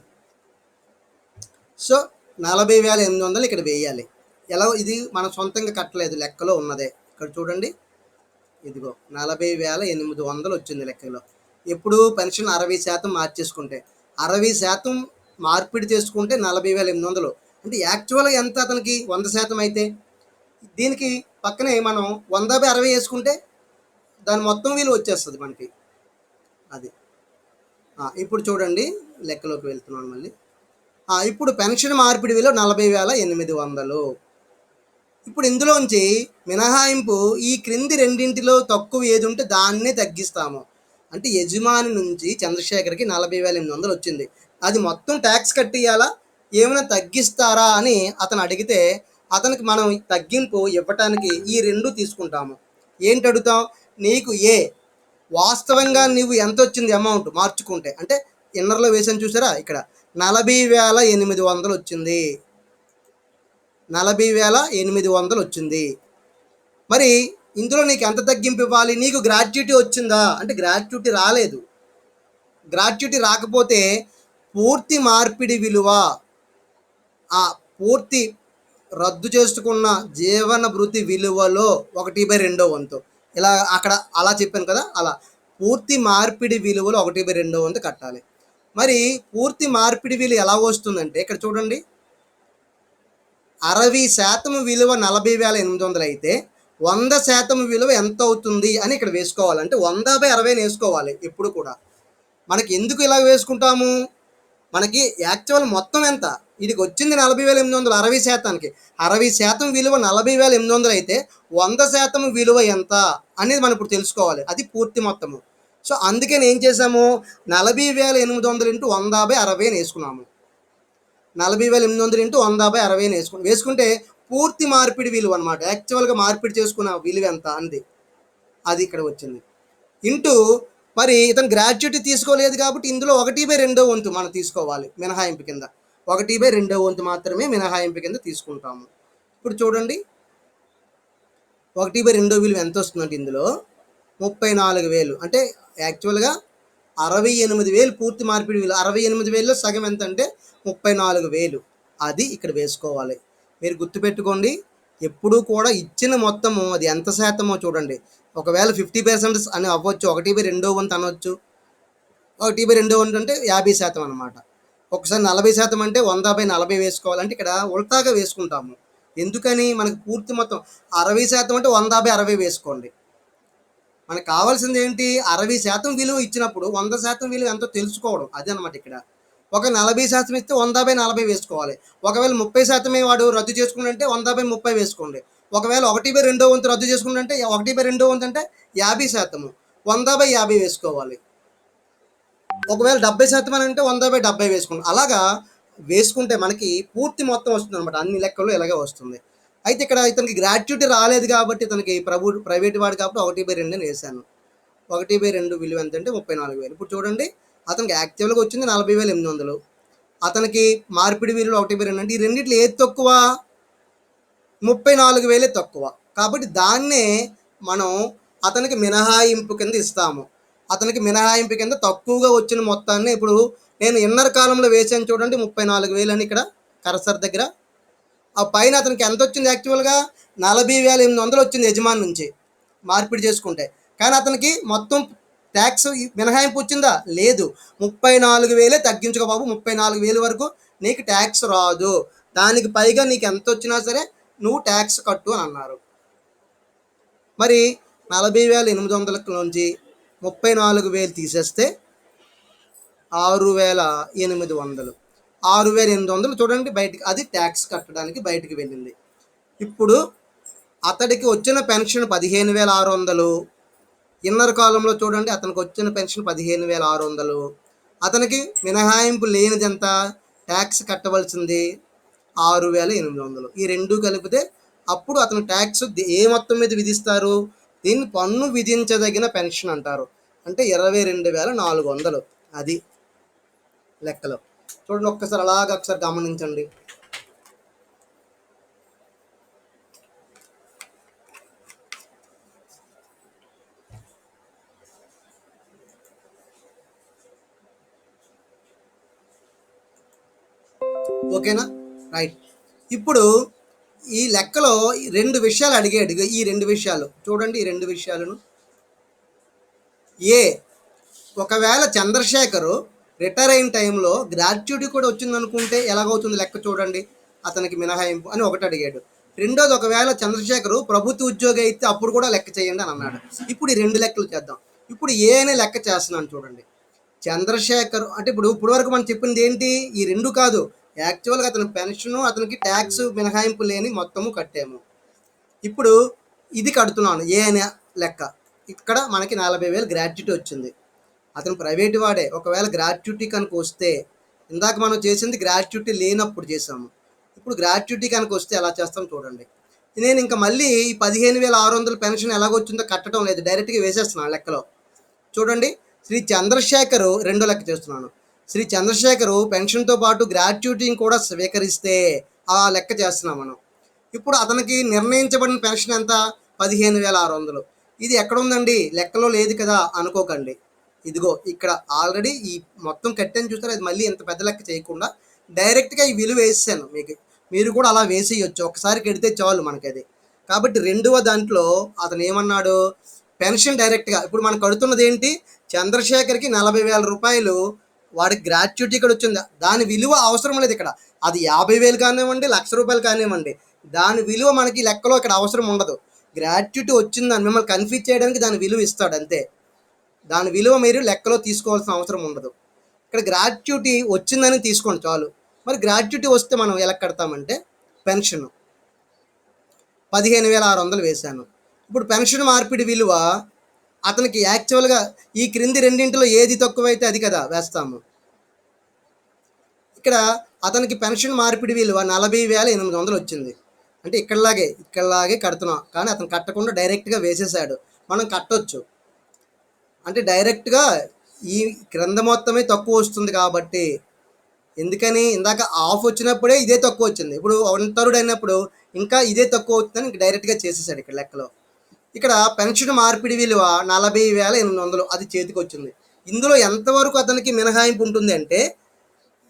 S1: సో 40,800 ఇక్కడ వేయాలి. ఎలా? ఇది మనం సొంతంగా కట్టలేదు, లెక్కలో ఉన్నదే. ఇక్కడ చూడండి, ఇదిగో 40,800 వచ్చింది లెక్కలో. ఎప్పుడు పెన్షన్ 60% మార్చేసుకుంటే, 60% మార్పిడి చేసుకుంటే 40,800. అంటే యాక్చువల్గా ఎంత అతనికి? 100% అయితే దీనికి పక్కనే మనం 100/60 వేసుకుంటే దాని మొత్తం విలువ వచ్చేస్తుంది మనకి. అది ఇప్పుడు చూడండి, లెక్కలోకి వెళ్తున్నాను మళ్ళీ. ఇప్పుడు పెన్షన్ మార్పిడి విలువ 40,800. ఇప్పుడు ఇందులోంచి మినహాయింపు ఈ క్రింది రెండింటిలో తక్కువ ఏది ఉంటే దాన్నే తగ్గిస్తాము. అంటే యజమాని నుంచి చంద్రశేఖర్కి 40,800 వచ్చింది. అది మొత్తం ట్యాక్స్ కట్టియాలా, ఏమైనా తగ్గిస్తారా అని అతను అడిగితే అతనికి మనం తగ్గింపు ఇవ్వటానికి ఈ 2 తీసుకుంటాము. ఏంటి అడుగుతాం? నీకు వాస్తవంగా నువ్వు ఎంత వచ్చింది అమౌంట్ మార్చుకుంటే, అంటే ఇన్నర్లో వేసాను చూసారా, ఇక్కడ 40,800 వచ్చింది. 40,800 వచ్చింది. మరి ఇందులో నీకు ఎంత తగ్గింపు ఇవ్వాలి? నీకు గ్రాట్యుటీ వచ్చిందా అంటే గ్రాట్యుటీ రాలేదు. గ్రాట్యుటీ రాకపోతే పూర్తి మార్పిడి విలువ, పూర్తి రద్దు చేసుకున్న జీవన భృతి విలువలో 1/2 ఇలా అక్కడ అలా చెప్పాను కదా, అలా పూర్తి మార్పిడి విలువలో 1/2 కట్టాలి. మరి పూర్తి మార్పిడి విలువ ఎలా వస్తుందంటే ఇక్కడ చూడండి, 60% విలువ 40,800 అయితే 100% విలువ ఎంత అవుతుంది అని ఇక్కడ వేసుకోవాలి. అంటే 100/60 వేసుకోవాలి ఎప్పుడు కూడా. మనకి ఎందుకు ఇలా వేసుకుంటాము, మనకి యాక్చువల్ మొత్తం ఎంత, వీడికి వచ్చింది 40,800, 60%కి 60% విలువ 40,800 అయితే 100% విలువ ఎంత అనేది మనం ఇప్పుడు తెలుసుకోవాలి. అది పూర్తి మొత్తము. సో అందుకని ఏం చేసాము, 40,800 ఇంటూ 100/60 అని వేసుకున్నాము. 40,800 ఇంటూ 100/60 అని వేసుకుంటే పూర్తి మార్పిడి విలువ అనమాట. యాక్చువల్గా మార్పిడి చేసుకున్న విలువ ఎంత అంది, అది ఇక్కడ వచ్చింది. ఇంటూ మరి ఇతను గ్రాట్యుటీ తీసుకోలేదు కాబట్టి ఇందులో 1/2 మనం తీసుకోవాలి మినహాయింపు కింద. 1/2 మాత్రమే మినహాయింపు కింద తీసుకుంటాము. ఇప్పుడు చూడండి, 1/2 విలువ ఎంత వస్తుందంటే ఇందులో 34,000. అంటే యాక్చువల్గా 68,000 పూర్తి మార్పిడి విలువ. 68,000లో సగం ఎంత అంటే 34,000. అది ఇక్కడ వేసుకోవాలి. మీరు గుర్తుపెట్టుకోండి, ఎప్పుడూ కూడా ఇచ్చిన మొత్తము అది ఎంత శాతమో చూడండి. ఒకవేళ 50% అని అవ్వచ్చు, 1/2 అనవచ్చు. 1/2 అంటే 50% అనమాట. ఒకసారి 40% అంటే 100/40 వేసుకోవాలంటే ఇక్కడ ఉల్టాగా వేసుకుంటాము. ఎందుకని, మనకు పూర్తి మొత్తం 60% అంటే 100/60 వేసుకోండి. మనకు కావాల్సింది ఏంటి, 60% విలువ ఇచ్చినప్పుడు 100% విలువ ఎంతో తెలుసుకోవడం, అదే అనమాట ఇక్కడ. ఒక 40% ఇస్తే 100/40 వేసుకోవాలి. ఒకవేళ 30% వాడు రద్దు చేసుకుంటే 100/30 వేసుకోండి. ఒకవేళ 1/2 రద్దు చేసుకుంటే 1/2 అంటే 50%, 100/50 వేసుకోవాలి. ఒకవేళ 70% అని అంటే 100/70 వేసుకోండి. అలాగా వేసుకుంటే మనకి పూర్తి మొత్తం వస్తుంది అనమాట. అన్ని లెక్కలు ఇలాగే వస్తుంది. అయితే ఇక్కడ ఇతనికి గ్రాట్యుటీ రాలేదు కాబట్టి ఇతనికి ప్రైవేట్ వాడు కాబట్టి 1/2 అని వేసాను. 1/2 విలువ ఎంత అంటే 34,000. ఇప్పుడు చూడండి, అతనికి యాక్చువల్గా వచ్చింది 40,800. అతనికి మార్పిడి విలువ 1/2 అంటే ఈ రెండిట్లో ఏది తక్కువ, 34,000 తక్కువ. కాబట్టి దాన్నే మనం అతనికి మినహాయింపు కింద ఇస్తాము. అతనికి మినహాయింపు కింద తక్కువగా వచ్చిన మొత్తాన్ని ఇప్పుడు నేను ఇన్నర్ కాలంలో వేసాను చూడండి, 34,000 అని ఇక్కడ కర్సర్ దగ్గర. ఆ పైన అతనికి ఎంత వచ్చింది, యాక్చువల్గా 40,800 వచ్చింది యజమాని నుంచి మార్పిడి చేసుకుంటే. కానీ అతనికి మొత్తం ట్యాక్స్ మినహాయింపు వచ్చిందా, లేదు. 34,000 తగ్గించుకో బాబు, 34,000 వరకు నీకు ట్యాక్స్ రాదు, దానికి పైగా నీకు ఎంత వచ్చినా సరే నువ్వు ట్యాక్స్ కట్టు అని అన్నారు. మరి 40,800 నుంచి 34,000 తీసేస్తే 6,800. 6,800 చూడండి బయటికి, అది ట్యాక్స్ కట్టడానికి బయటికి వెళ్ళింది. ఇప్పుడు అతడికి వచ్చిన పెన్షన్ 15,600. ఇన్నర్ కాలంలో చూడండి, అతనికి వచ్చిన పెన్షన్ 15,600. అతనికి మినహాయింపు లేనిది ఎంత, ట్యాక్స్ కట్టవలసింది 6,800. ఈ రెండు కలిపితే అప్పుడు అతను ట్యాక్స్ ఏ మొత్తం మీద విధిస్తారు, దీన్ని పన్ను విధించదగిన పెన్షన్ అంటారు. అంటే 22,400. అది లెక్కలో చూడండి. ఒక్కసారి అలాగ ఒకసారి గమనించండి. ఓకేనా, రైట్. ఇప్పుడు ఈ లెక్కలో 2 విషయాలు అడిగాడు. ఈ 2 విషయాలు చూడండి, ఈ 2 విషయాలను. ఏ, ఒకవేళ చంద్రశేఖర్ రిటైర్ అయిన టైంలో గ్రాట్యుటీ కూడా వచ్చిందనుకుంటే ఎలాగవుతుంది లెక్క చూడండి, అతనికి మినహాయింపు అని ఒకటి అడిగాడు. రెండోది, ఒకవేళ చంద్రశేఖర్ ప్రభుత్వ ఉద్యోగి అయితే అప్పుడు కూడా లెక్క చేయండి అని అన్నాడు. ఇప్పుడు ఈ 2 లెక్కలు చేద్దాం. ఇప్పుడు ఏ అనే లెక్క చేస్తున్నాను చూడండి. చంద్రశేఖర్ అంటే ఇప్పుడు వరకు మనం చెప్పింది ఏంటి, ఈ 2 కాదు. యాక్చువల్గా అతని పెన్షను, అతనికి ట్యాక్స్ మినహాయింపు లేని మొత్తము కట్టాము. ఇప్పుడు ఇది కడుతున్నాను ఏ అనే లెక్క. ఇక్కడ మనకి 40,000 గ్రాట్యుటీ వచ్చింది. అతను ప్రైవేట్ వాడే. ఒకవేళ గ్రాట్యుటీ కనుక వస్తే, ఇందాక మనం చేసింది గ్రాట్యుటీ లేనప్పుడు చేసాము, ఇప్పుడు గ్రాట్యుటీ కనుక వస్తే ఎలా చేస్తాం చూడండి. నేను ఇంకా మళ్ళీ ఈ 15,600 పెన్షన్ ఎలాగొచ్చిందో కట్టడం లేదు, డైరెక్ట్గా వేసేస్తున్నాను లెక్కలో. చూడండి, శ్రీ చంద్రశేఖర్ రెండో లెక్క చేస్తున్నాను. శ్రీ చంద్రశేఖర్ పెన్షన్తో పాటు గ్రాట్యుటీని కూడా స్వీకరిస్తే ఆ లెక్క చేస్తున్నాం మనం. ఇప్పుడు అతనికి నిర్ణయించబడిన పెన్షన్ ఎంత, 15,600. ఇది ఎక్కడ ఉందండి, లెక్కలో లేదు కదా అనుకోకండి. ఇదిగో ఇక్కడ ఆల్రెడీ ఈ మొత్తం కట్టాను చూస్తారు. అది మళ్ళీ ఇంత పెద్ద లెక్క చేయకుండా డైరెక్ట్గా ఈ విలువ వేసాను మీకు. మీరు కూడా అలా వేసేయచ్చు, ఒకసారి కడితే చాలు మనకి అది. కాబట్టి రెండవ దాంట్లో అతను ఏమన్నాడు, పెన్షన్ డైరెక్ట్గా ఇప్పుడు మనం కడుతున్నది ఏంటి, చంద్రశేఖర్కి 40,000 రూపాయలు వాడికి గ్రాట్యుటీ ఇక్కడ వచ్చింది. దాని విలువ అవసరం లేదు ఇక్కడ, అది 50,000 కానివ్వండి, ₹1,00,000 కానివ్వండి, దాని విలువ మనకి లెక్కలో ఇక్కడ అవసరం ఉండదు. గ్రాట్యుటీ వచ్చిందని మిమ్మల్ని కన్ఫ్యూజ్ చేయడానికి దాని విలువ ఇస్తాడు అంతే. దాని విలువ మీరు లెక్కలో తీసుకోవాల్సిన అవసరం ఉండదు. ఇక్కడ గ్రాట్యుటీ వచ్చిందని తీసుకోండి చాలు. మరి గ్రాట్యుటీ వస్తే మనం ఎలా కడతామంటే, పెన్షన్ 15,600 వేశాను. ఇప్పుడు పెన్షన్ మార్పిడి విలువ అతనికి యాక్చువల్గా ఈ క్రింది రెండింటిలో ఏది తక్కువైతే అది కదా వేస్తాము. ఇక్కడ అతనికి పెన్షన్ మార్పిడి విలువ 40,800 వచ్చింది. అంటే ఇక్కడలాగే కడుతున్నాం, కానీ అతను కట్టకుండా డైరెక్ట్గా వేసేసాడు. మనం కట్టొచ్చు, అంటే డైరెక్ట్గా ఈ క్రింద మొత్తమే తక్కువ వస్తుంది కాబట్టి. ఎందుకని, ఇందాక ఆఫ్ వచ్చినప్పుడే ఇదే తక్కువ వచ్చింది, ఇప్పుడు 1/3 అయినప్పుడు ఇంకా ఇదే తక్కువ అవుతుందని ఇంక డైరెక్ట్గా చేసేసాడు ఇక్కడ లెక్కలో. ఇక్కడ పెన్షన్ మార్పిడి విలువ 40,800 అది చేతికి వచ్చింది. ఇందులో ఎంతవరకు అతనికి మినహాయింపు ఉంటుంది అంటే,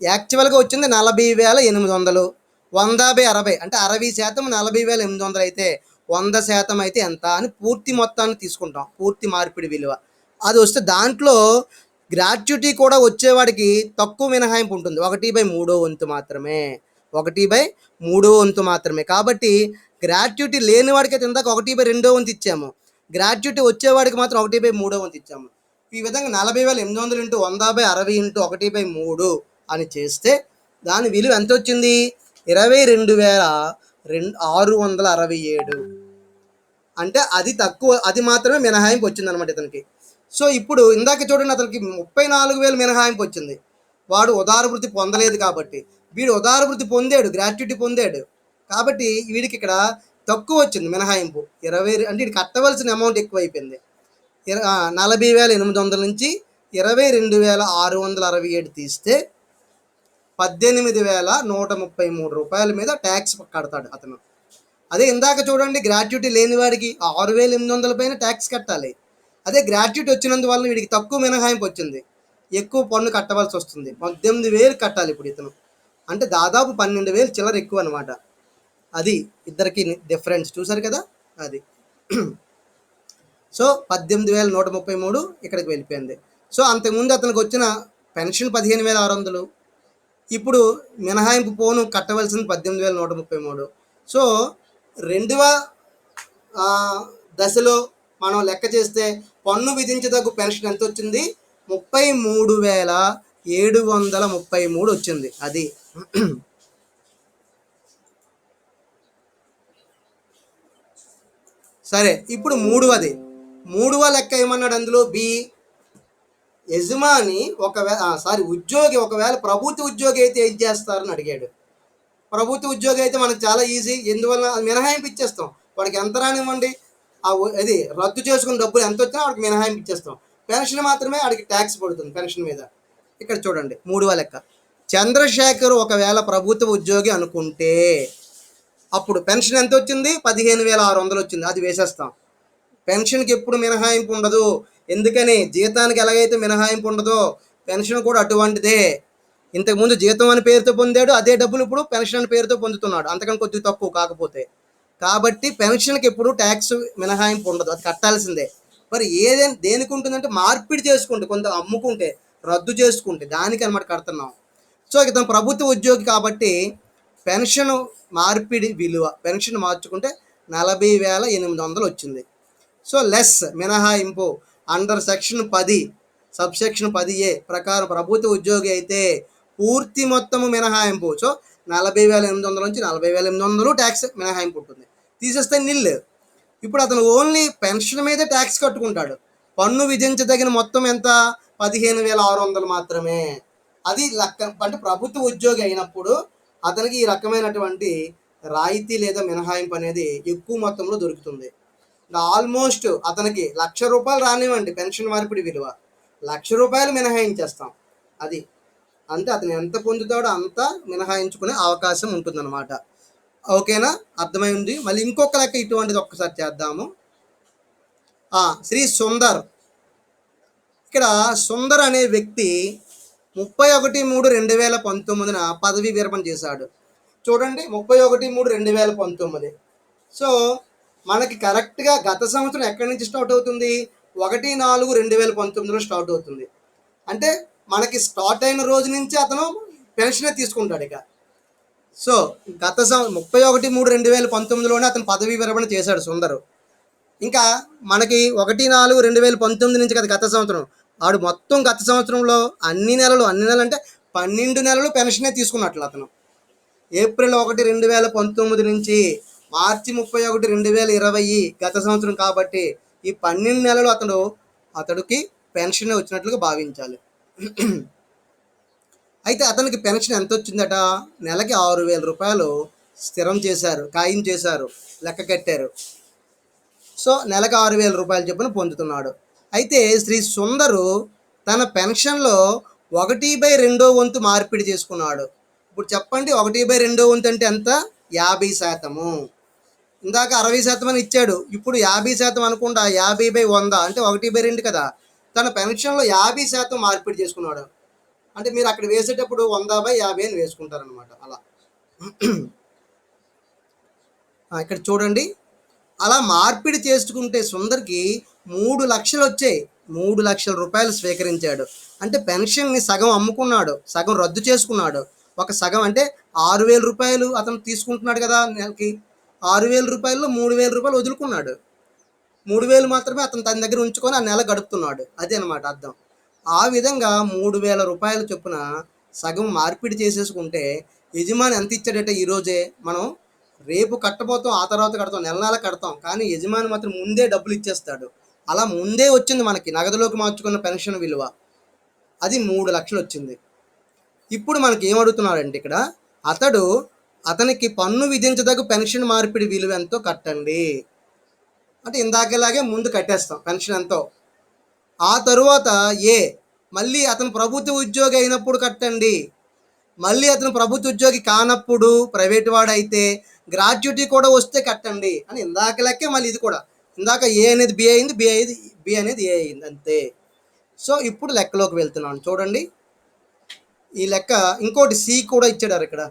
S1: యాక్చువల్గా వచ్చింది 40,800, 100/60 అంటే 60% 40,800 అయితే 100% అయితే ఎంత అని పూర్తి మొత్తాన్ని తీసుకుంటాం, పూర్తి మార్పిడి విలువ అది వస్తే దాంట్లో గ్రాట్యుటీ కూడా వచ్చేవాడికి తక్కువ మినహాయింపు ఉంటుంది, 1/3 వంతు మాత్రమే, 1/3 వంతు మాత్రమే. కాబట్టి గ్రాట్యుటీ లేని వాడికి అయితే ఇందాక 1/2 వంతు ఇచ్చాము, గ్రాట్యుటీ వచ్చేవాడికి మాత్రం 1/3 వంతు ఇచ్చాము. ఈ విధంగా 40,800 × 100/60 × 1/3 అని చేస్తే దాని విలువ ఎంత వచ్చింది, 22,667. అంటే అది తక్కువ, అది మాత్రమే మినహాయింపు వచ్చిందనమాట ఇతనికి. సో ఇప్పుడు ఇందాక చూడండి, అతనికి 34,000 మినహాయింపు వచ్చింది, వాడు ఉదారవృత్తి పొందలేదు కాబట్టి. వీడు ఉదారవృత్తి పొందాడు, గ్రాట్యుటీ పొందాడు, కాబట్టి వీడికి ఇక్కడ తక్కువ వచ్చింది మినహాయింపు 20, అంటే వీడికి కట్టవలసిన అమౌంట్ ఎక్కువ అయిపోయింది. 40,800 నుంచి 22,667 తీస్తే 18,133 రూపాయల మీద ట్యాక్స్ కడతాడు అతను. అదే ఇందాక చూడండి, గ్రాట్యుటీ లేని వాడికి 6,800 పైన ట్యాక్స్ కట్టాలి. అదే గ్రాట్యుటీ వచ్చినందువల్ల వీడికి తక్కువ మినహాయింపు వచ్చింది, ఎక్కువ పన్ను కట్టవలసి వస్తుంది, 18,000 కట్టాలి ఇప్పుడు ఇతను. అంటే దాదాపు 12,000 చిల్లర ఎక్కువ అనమాట. అది ఇద్దరికి డిఫరెన్స్, చూసారు కదా అది. సో 18,133 ఇక్కడికి వెళ్ళిపోయింది. సో అంతకుముందు అతనికి వచ్చిన పెన్షన్ 15,600, ఇప్పుడు మినహాయింపు పోను కట్టవలసింది 18,133. సో రెండవ దశలో మనం లెక్క చేస్తే పన్ను విధించదగ్గు పెన్షన్ ఎంత వచ్చింది, 33,733 వచ్చింది. అది సరే. ఇప్పుడు మూడవ లెక్క ఏమన్నాడు అందులో, బి, యజమాని ఉద్యోగి ఒకవేళ ప్రభుత్వ ఉద్యోగి అయితే ఏం చేస్తారని అడిగాడు. ప్రభుత్వ ఉద్యోగి అయితే మనకు చాలా ఈజీ, ఎందువల్ల మినహాయింపు ఇచ్చేస్తాం, వాడికి ఎంత రానివ్వండి, అది రద్దు చేసుకున్న డబ్బులు ఎంత వచ్చినా వాడికి మినహాయింపు ఇచ్చేస్తాం. పెన్షన్ మాత్రమే వాడికి ట్యాక్స్ పడుతుంది పెన్షన్ మీద. ఇక్కడ చూడండి మూడవ లెక్క, చంద్రశేఖర్ ఒకవేళ ప్రభుత్వ ఉద్యోగి అనుకుంటే అప్పుడు పెన్షన్ ఎంత వచ్చింది, 15,600 వచ్చింది, అది వేసేస్తాం. పెన్షన్కి ఎప్పుడు మినహాయింపు ఉండదు, ఎందుకని, జీతానికి ఎలాగైతే మినహాయింపు ఉండదో పెన్షన్ కూడా అటువంటిదే. ఇంతకుముందు జీతం అని పేరుతో పొందాడు, అదే డబ్బులు ఇప్పుడు పెన్షన్ అని పేరుతో పొందుతున్నాడు, అంతకని కొద్దిగా తక్కువ కాకపోతే. కాబట్టి పెన్షన్కి ఎప్పుడు ట్యాక్స్ మినహాయింపు ఉండదు, అది కట్టాల్సిందే. మరి ఏదైనా దేనికి ఉంటుందంటే, మార్పిడి చేసుకుంటే, కొంత అమ్ముకుంటే, రద్దు చేసుకుంటే దానికి అనమాట కడుతున్నాం. సో ఇతను ప్రభుత్వ ఉద్యోగి కాబట్టి పెన్షన్ మార్పిడి విలువ, పెన్షన్ మార్చుకుంటే 40,800 వచ్చింది. సో లెస్ మినహాయింపు అండర్ సెక్షన్ 10 సబ్సెక్షన్ 10A ప్రకారం ప్రభుత్వ ఉద్యోగి అయితే పూర్తి మొత్తము మినహాయింపు. సో 40,800 నుంచి 40,800 ట్యాక్స్ మినహాయింపు ఉంటుంది, తీసేస్తే నిల్. ఇప్పుడు అతను ఓన్లీ పెన్షన్ మీదే ట్యాక్స్ కట్టుకుంటాడు, పన్ను విధించదగిన మొత్తం ఎంత, 15,600 మాత్రమే. అది లెక్క. అంటే ప్రభుత్వ ఉద్యోగి అయినప్పుడు అతనికి ఈ రకమైనటువంటి రాయితీ లేదా మినహాయింపు అనేది ఎక్కువ మొత్తంలో దొరుకుతుంది. ఆల్మోస్ట్ అతనికి ₹1,00,000 రానివ్వండి, పెన్షన్ మార్పిడి విలువ ₹1,00,000 మినహాయించేస్తాం. అది అంటే అతను ఎంత పొందుతాడో అంత మినహాయించుకునే అవకాశం ఉంటుందన్నమాట. ఓకేనా, అర్థమైంది. మళ్ళీ ఇంకొక లెక్క ఇటువంటిది ఒక్కసారి చేద్దాము. శ్రీ సుందర్, ఇక్కడ సుందర్ అనే వ్యక్తి 31/3/2019 పదవీ విరమణ చేశాడు. చూడండి 31/3/2019. సో మనకి కరెక్ట్గా గత సంవత్సరం ఎక్కడి నుంచి స్టార్ట్ అవుతుంది? 1/4/2019లో స్టార్ట్ అవుతుంది. అంటే మనకి స్టార్ట్ అయిన రోజు నుంచి అతను పెన్షనే తీసుకుంటాడు ఇక. సో గత 31/3/2019లోనే అతను పదవీ విరమణ చేశాడు సుందరు. ఇంకా మనకి 1/4/2019 నుంచి కదా గత సంవత్సరం. ఆడు మొత్తం గత సంవత్సరంలో అన్ని నెలలు అంటే 12 నెలలు పెన్షనే తీసుకున్నట్లు అతను. ఏప్రిల్ 1, 2019 నుంచి మార్చి 31, 2020 గత సంవత్సరం కాబట్టి ఈ 12 నెలలు అతడికి పెన్షన్ వచ్చినట్లుగా భావించాలి. అయితే అతనికి పెన్షన్ ఎంత వచ్చిందట? నెలకి 6,000 రూపాయలు స్థిరం చేశారు, ఖాయం చేశారు, లెక్క కట్టారు. సో నెలకు 6,000 రూపాయలు చొప్పున పొందుతున్నాడు. అయితే శ్రీ సుందరు తన పెన్షన్లో 1/2 వంతు మార్పిడి చేసుకున్నాడు. ఇప్పుడు చెప్పండి, 1/2 వంతు అంటే ఎంత? 50%. ఇందాక 60% అని ఇచ్చాడు, ఇప్పుడు 50% అనుకుంటా. 50/100 అంటే 1/2 కదా. తన పెన్షన్లో 50% మార్పిడి చేసుకున్నాడు. అంటే మీరు అక్కడ వేసేటప్పుడు 100/50 అని వేసుకుంటారనమాట. అలా ఇక్కడ చూడండి, అలా మార్పిడి చేసుకుంటే సుందర్కి 3 లక్షలు వచ్చాయి. 3 లక్షల రూపాయలు స్వీకరించాడు. అంటే పెన్షన్ని సగం అమ్ముకున్నాడు, సగం రద్దు చేసుకున్నాడు. ఒక సగం అంటే 6,000 రూపాయలు అతను తీసుకుంటున్నాడు కదా నెలకి. 6,000 రూపాయల్లో 3,000 రూపాయలు వదులుకున్నాడు. 3,000 మాత్రమే అతను తన దగ్గర ఉంచుకొని ఆ నెల గడుపుతున్నాడు. అదే అనమాట అర్థం. ఆ విధంగా 3,000 రూపాయల చొప్పున సగం మార్పిడి చేసేసుకుంటే యజమాని ఎంత ఇచ్చాడట? ఈరోజే మనం రేపు కట్టబోతాం, ఆ తర్వాత కడతాం, నెల కడతాం, కానీ యజమాని మాత్రం ముందే డబ్బులు ఇచ్చేస్తాడు. అలా ముందే వచ్చింది మనకి నగదులోకి మార్చుకున్న పెన్షన్ విలువ. అది 3 లక్షలు వచ్చింది. ఇప్పుడు మనకి ఏమడుగుతున్నాడంటే ఇక్కడ, అతనికి పన్ను విధించదగ్గ పెన్షన్ మార్పిడి విలువ ఎంతో కట్టండి అంటే ఇందాకలాగే ముందు కట్టేస్తాం పెన్షన్ ఎంతో. ఆ తరువాత మళ్ళీ అతను ప్రభుత్వ ఉద్యోగి అయినప్పుడు కట్టండి. మళ్ళీ అతను ప్రభుత్వ ఉద్యోగి కానప్పుడు, ప్రైవేట్ వాడు అయితే గ్రాట్యుటీ కూడా వస్తే కట్టండి అని ఇందాక లెక్కే. మళ్ళీ ఇది కూడా ఇందాక ఏ అనేది బి అయింది, బి అనేది ఏ అయింది, అంతే. సో ఇప్పుడు లెక్కలోకి వెళ్తున్నాను చూడండి. ఈ లెక్క ఇంకోటి సి కూడా ఇచ్చాడు ఇక్కడ.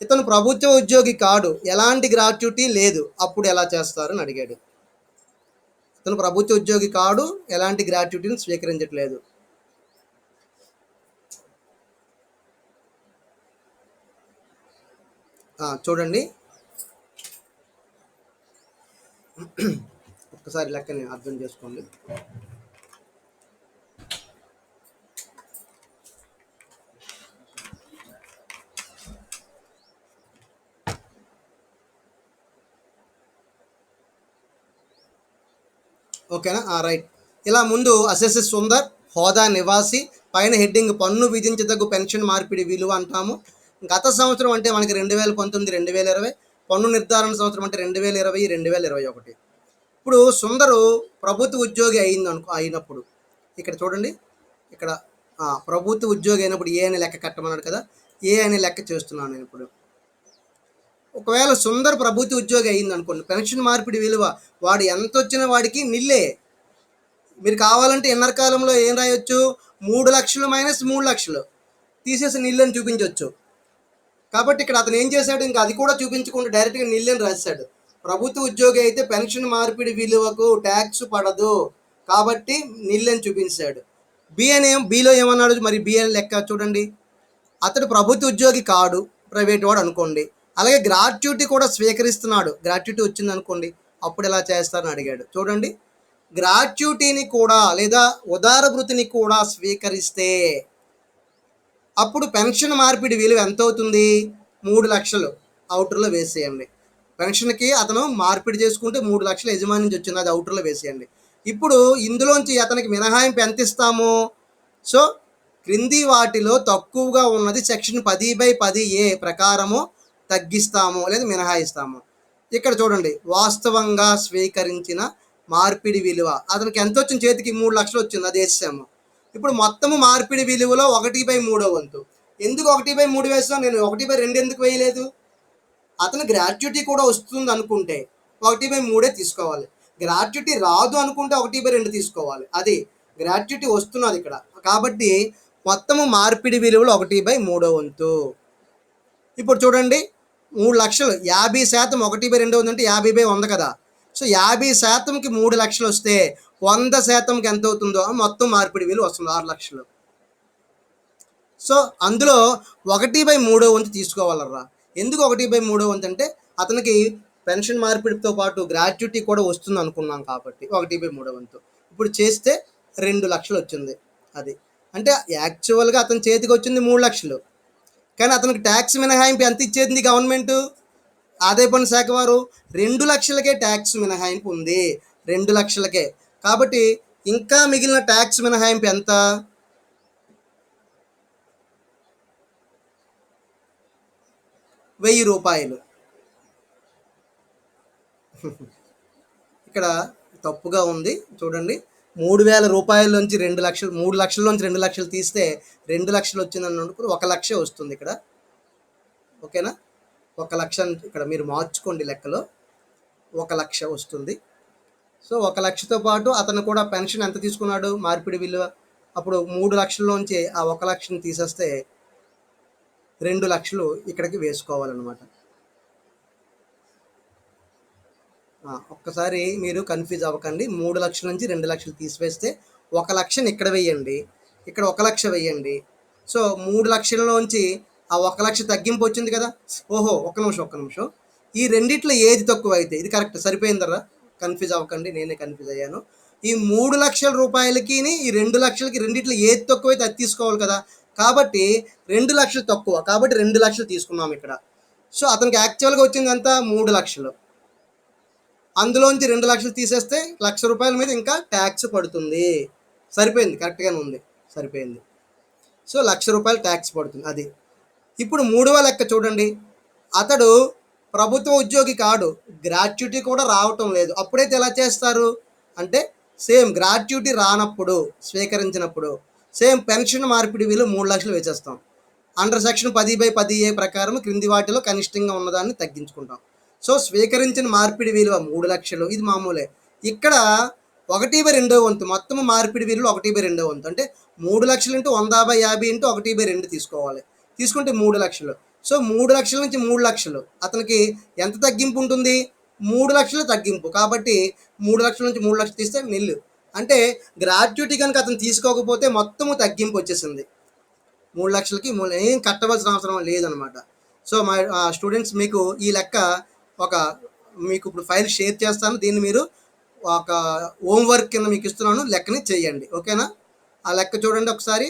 S1: ఇతను ప్రభుత్వ ఉద్యోగి కాడు, ఎలాంటి గ్రాట్యుటీ లేదు, అప్పుడు ఎలా చేస్తారు అని అడిగాడు. ఇతను ప్రభుత్వ ఉద్యోగి కాడు, ఎలాంటి గ్రాట్యుటీని స్వీకరించట్లేదు. చూడండి, ఒక్కసారి లెక్కని అర్థం చేసుకోండి. ఓకేనా? రైట్. ఇలా ముందు అసెసెస్ సుందర్, హోదా నివాసి, పైన హెడ్డింగ్ పన్ను విధించదగ్గ పెన్షన్ మార్పిడి విలువ అంటాము. గత సంవత్సరం అంటే మనకి 2019, 2020. పన్ను నిర్ధారణ సంవత్సరం అంటే 2020, 2021. ఇప్పుడు సుందరు ప్రభుత్వ ఉద్యోగి అయినప్పుడు ఇక్కడ చూడండి, ఇక్కడ ప్రభుత్వ ఉద్యోగి అయినప్పుడు ఏ అనే లెక్క కట్టమన్నాడు కదా, ఏ అనే లెక్క చేస్తున్నాను నేను ఇప్పుడు. ఒకవేళ సుందర్ ప్రభుత్వ ఉద్యోగి అయింది అనుకోండి, పెన్షన్ మార్పిడి విలువ వాడు ఎంత వచ్చిన వాడికి నిల్లే. మీరు కావాలంటే ఎన్నర కాలంలో ఏం రాయొచ్చు? 3 లక్షలు మైనస్ 3 లక్షలు తీసేసి నిల్లని చూపించవచ్చు. కాబట్టి ఇక్కడ అతను ఏం చేశాడు? ఇంకా అది కూడా చూపించకుండా డైరెక్ట్గా నిల్లని రాశాడు. ప్రభుత్వ ఉద్యోగి అయితే పెన్షన్ మార్పిడి విలువకు ట్యాక్స్ పడదు కాబట్టి నిల్లని చూపించాడు. బిలో ఏమన్నాడు మరి? బి అని లెక్క చూడండి, అతడు ప్రభుత్వ ఉద్యోగి కాడు, ప్రైవేట్ వాడు అనుకోండి, అలాగే గ్రాట్యుటీ కూడా స్వీకరిస్తున్నాడు, గ్రాట్యుటీ వచ్చింది అనుకోండి, అప్పుడు ఎలా చేస్తారని అడిగాడు. చూడండి, గ్రాట్యుటీని కూడా లేదా ఉదార భృతిని కూడా స్వీకరిస్తే అప్పుడు పెన్షన్ మార్పిడి విలువ ఎంత అవుతుంది? 3 లక్షలు అవుటర్లో వేసేయండి. పెన్షన్కి అతను మార్పిడి చేసుకుంటే 3 లక్షలు యజమాని నుంచి వచ్చింది, అది అవుటర్లో వేసేయండి. ఇప్పుడు ఇందులోంచి అతనికి మినహాయింపు ఎంత ఇస్తాము? సో క్రింది వాటిలో తక్కువగా ఉన్నది సెక్షన్ 10/10A ప్రకారము తగ్గిస్తాము లేదా మినహాయిస్తాము. ఇక్కడ చూడండి, వాస్తవంగా స్వీకరించిన మార్పిడి విలువ అతనికి ఎంత వచ్చింది? చేతికి 3 లక్షలు వచ్చింది, అది వేసాము. ఇప్పుడు మొత్తము మార్పిడి విలువలో 1/3 వంతు. ఎందుకు 1/3 వేసాం? నేను 1/2 ఎందుకు వేయలేదు? అతను గ్రాట్యుటీ కూడా వస్తుంది అనుకుంటే 1/3 తీసుకోవాలి. గ్రాట్యుటీ రాదు అనుకుంటే 1/2 తీసుకోవాలి. అది గ్రాట్యుటీ వస్తున్నది ఇక్కడ కాబట్టి మొత్తము మార్పిడి విలువలో 1/3 వంతు. ఇప్పుడు చూడండి, 3 లక్షలు 50% 1/2 అంటే 50/100 కదా. సో 50%కి 3 లక్షలు వస్తే 100%కి ఎంత అవుతుందో మొత్తం మార్పిడి విలువ వస్తుంది 6 లక్షలు. సో అందులో 1/3 తీసుకోవాలరా. ఎందుకు 1/3 అంటే అతనికి పెన్షన్ మార్పిడితో పాటు గ్రాట్యుటీ కూడా వస్తుంది అనుకున్నాం కాబట్టి 1/3. ఇప్పుడు చేస్తే 2 లక్షలు వచ్చింది. అది అంటే యాక్చువల్గా అతని చేతికి వచ్చింది 3 లక్షలు, కానీ అతనికి ట్యాక్స్ మినహాయింపు ఎంత ఇచ్చేది గవర్నమెంట్, ఆదాయ పన్ను శాఖ వారు 2 లక్షలకే ట్యాక్స్ మినహాయింపు ఉంది, 2 లక్షలకే. కాబట్టి ఇంకా మిగిలిన ట్యాక్స్ మినహాయింపు ఎంత, ₹1000. ఇక్కడ తప్పుగా ఉంది చూడండి. 3,000 నుంచి 2 లక్షలు, 3 లక్షల నుంచి 2 లక్షలు తీస్తే 2 లక్షలు వచ్చిందని అనుకుని 1 లక్ష వస్తుంది ఇక్కడ. ఓకేనా, 1 లక్ష ఇక్కడ మీరు మార్చుకోండి లెక్కలో, 1 లక్ష వస్తుంది. సో 1 లక్షతో పాటు అతను కూడా పెన్షన్ ఎంత తీసుకున్నాడు మార్పిడి విలువ, అప్పుడు 3 లక్షల్లోంచి ఆ 1 లక్షని తీసేస్తే 2 లక్షలు ఇక్కడికి వేసుకోవాలన్నమాట. ఒక్కసారి మీరు కన్ఫ్యూజ్ అవ్వకండి. 3 లక్షల నుంచి 2 లక్షలు తీసివేస్తే 1 లక్షని ఇక్కడ వెయ్యండి, ఇక్కడ 1 లక్ష వెయ్యండి. సో 3 లక్షలలోంచి ఆ 1 లక్ష తగ్గింపు వచ్చింది కదా. ఓహో, ఒక్క నిమిషం. ఈ రెండిట్లో ఏది తక్కువ అయితే ఇది కరెక్ట్ సరిపోయిందరా, కన్ఫ్యూజ్ అవ్వకండి, నేనే కన్ఫ్యూజ్ అయ్యాను. ఈ 3 లక్షల రూపాయలకి ఈ 2 లక్షలకి రెండిట్లో ఏది తక్కువ అయితే అది తీసుకోవాలి కదా. కాబట్టి 2 లక్షలు తక్కువ, కాబట్టి 2 లక్షలు తీసుకున్నాం ఇక్కడ. సో అతనికి యాక్చువల్గా వచ్చింది అంతా 3 లక్షలు, అందులోంచి 2 లక్షలు తీసేస్తే ₹1,00,000 మీద ఇంకా ట్యాక్స్ పడుతుంది. సరిపోయింది, కరెక్ట్గానే ఉంది, సరిపోయింది. సో ₹1,00,000 ట్యాక్స్ పడుతుంది. అది ఇప్పుడు 3వ లెక్క చూడండి. అతడు ప్రభుత్వ ఉద్యోగి కాడు, గ్రాట్యుటీ కూడా రావటం లేదు. అప్పుడైతే ఎలా చేస్తారు అంటే సేమ్ గ్రాట్యుటీ రానప్పుడు స్వీకరించినప్పుడు సేమ్ పెన్షన్ మార్పిడి విలువ 3 లక్షలు వేసేస్తాం. అండర్ సెక్షన్ 10/10A ప్రకారం క్రింది వాటిలో కనిష్టంగా ఉన్నదాన్ని తగ్గించుకుంటాం. సో స్వీకరించిన మార్పిడి విలువ 3 లక్షలు, ఇది మామూలే. ఇక్కడ 1/2 మొత్తం మార్పిడి విలువ 1/2 అంటే 3 లక్షలు ఇంటూ 100/50 ఇంటూ 1/2 తీసుకోవాలి. తీసుకుంటే 3 లక్షలు. సో 3 లక్షల నుంచి 3 లక్షలు అతనికి ఎంత తగ్గింపు ఉంటుంది, 3 లక్షలు తగ్గింపు. కాబట్టి 3 లక్షల నుంచి 3 లక్షలు తీస్తే నిల్లు. అంటే గ్రాట్యుటీ కనుక అతను తీసుకోకపోతే మొత్తము తగ్గింపు వచ్చేసింది. 3 లక్షలకి ఏం కట్టవలసిన అవసరం లేదనమాట. సో మా స్టూడెంట్స్, మీకు ఈ లెక్క మీకు ఇప్పుడు ఫైల్ షేర్ చేస్తాను, దీన్ని మీరు ఒక హోంవర్క్ కింద మీకు ఇస్తున్నాను, లెక్కని చేయండి. ఓకేనా, ఆ లెక్క చూడండి ఒకసారి.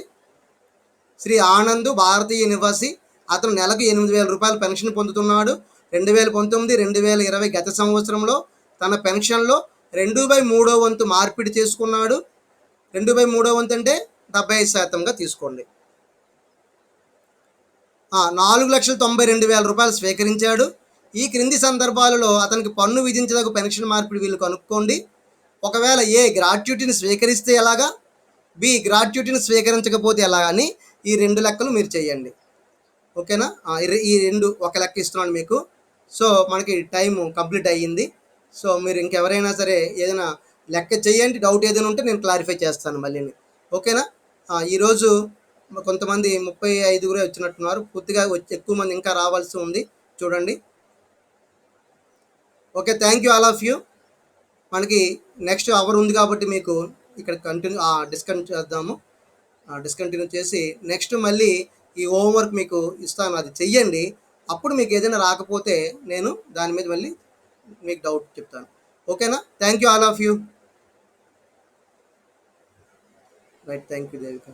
S1: శ్రీ ఆనంద్ భారతీయ నివాసి, అతను నెలకు ₹8,000 పెన్షన్ పొందుతున్నాడు. 2019, 2020 గత సంవత్సరంలో తన పెన్షన్లో 2/3 మార్పిడి చేసుకున్నాడు. 2/3 అంటే 75%గా తీసుకోండి. ₹4,92,000 స్వీకరించాడు. ఈ క్రింది సందర్భాలలో అతనికి పన్ను విధించదగు పెన్షన్ మార్పిడి విలువ కనుక్కోండి. ఒకవేళ ఏ గ్రాట్యుటీని స్వీకరిస్తే ఎలాగా, బి గ్రాట్యుటీని స్వీకరించకపోతే ఎలా అని ఈ 2 లెక్కలు మీరు చేయండి. ఓకేనా, ఈ 2 ఒక లెక్క ఇస్తున్నాను మీకు. సో మనకి టైం కంప్లీట్ అయ్యింది. సో మీరు ఇంకెవరైనా సరే ఏదైనా లెక్క చేయండి, డౌట్ ఏదైనా ఉంటే నేను క్లారిఫై చేస్తాను మళ్ళీ. ఓకేనా, ఈరోజు కొంతమంది 35 వచ్చినట్టున్నారు, పూర్తిగా ఎక్కువ మంది ఇంకా రావాల్సి ఉంది చూడండి. Okay, thank you all of you. మనకి నెక్స్ట్ అవర్ ఉంది కాబట్టి మీకు ఇక్కడ డిస్కంటిన్యూ చేసి నెక్స్ట్ మళ్ళీ ఈ హోంవర్క్ మీకు ఇస్తాను, అది చెయ్యండి. అప్పుడు మీకు ఏదైనా రాకపోతే నేను దాని మీద మళ్ళీ మీకు డౌట్ చెప్తాను. ఓకేనా, thank you all of you. Right, thank you Devika.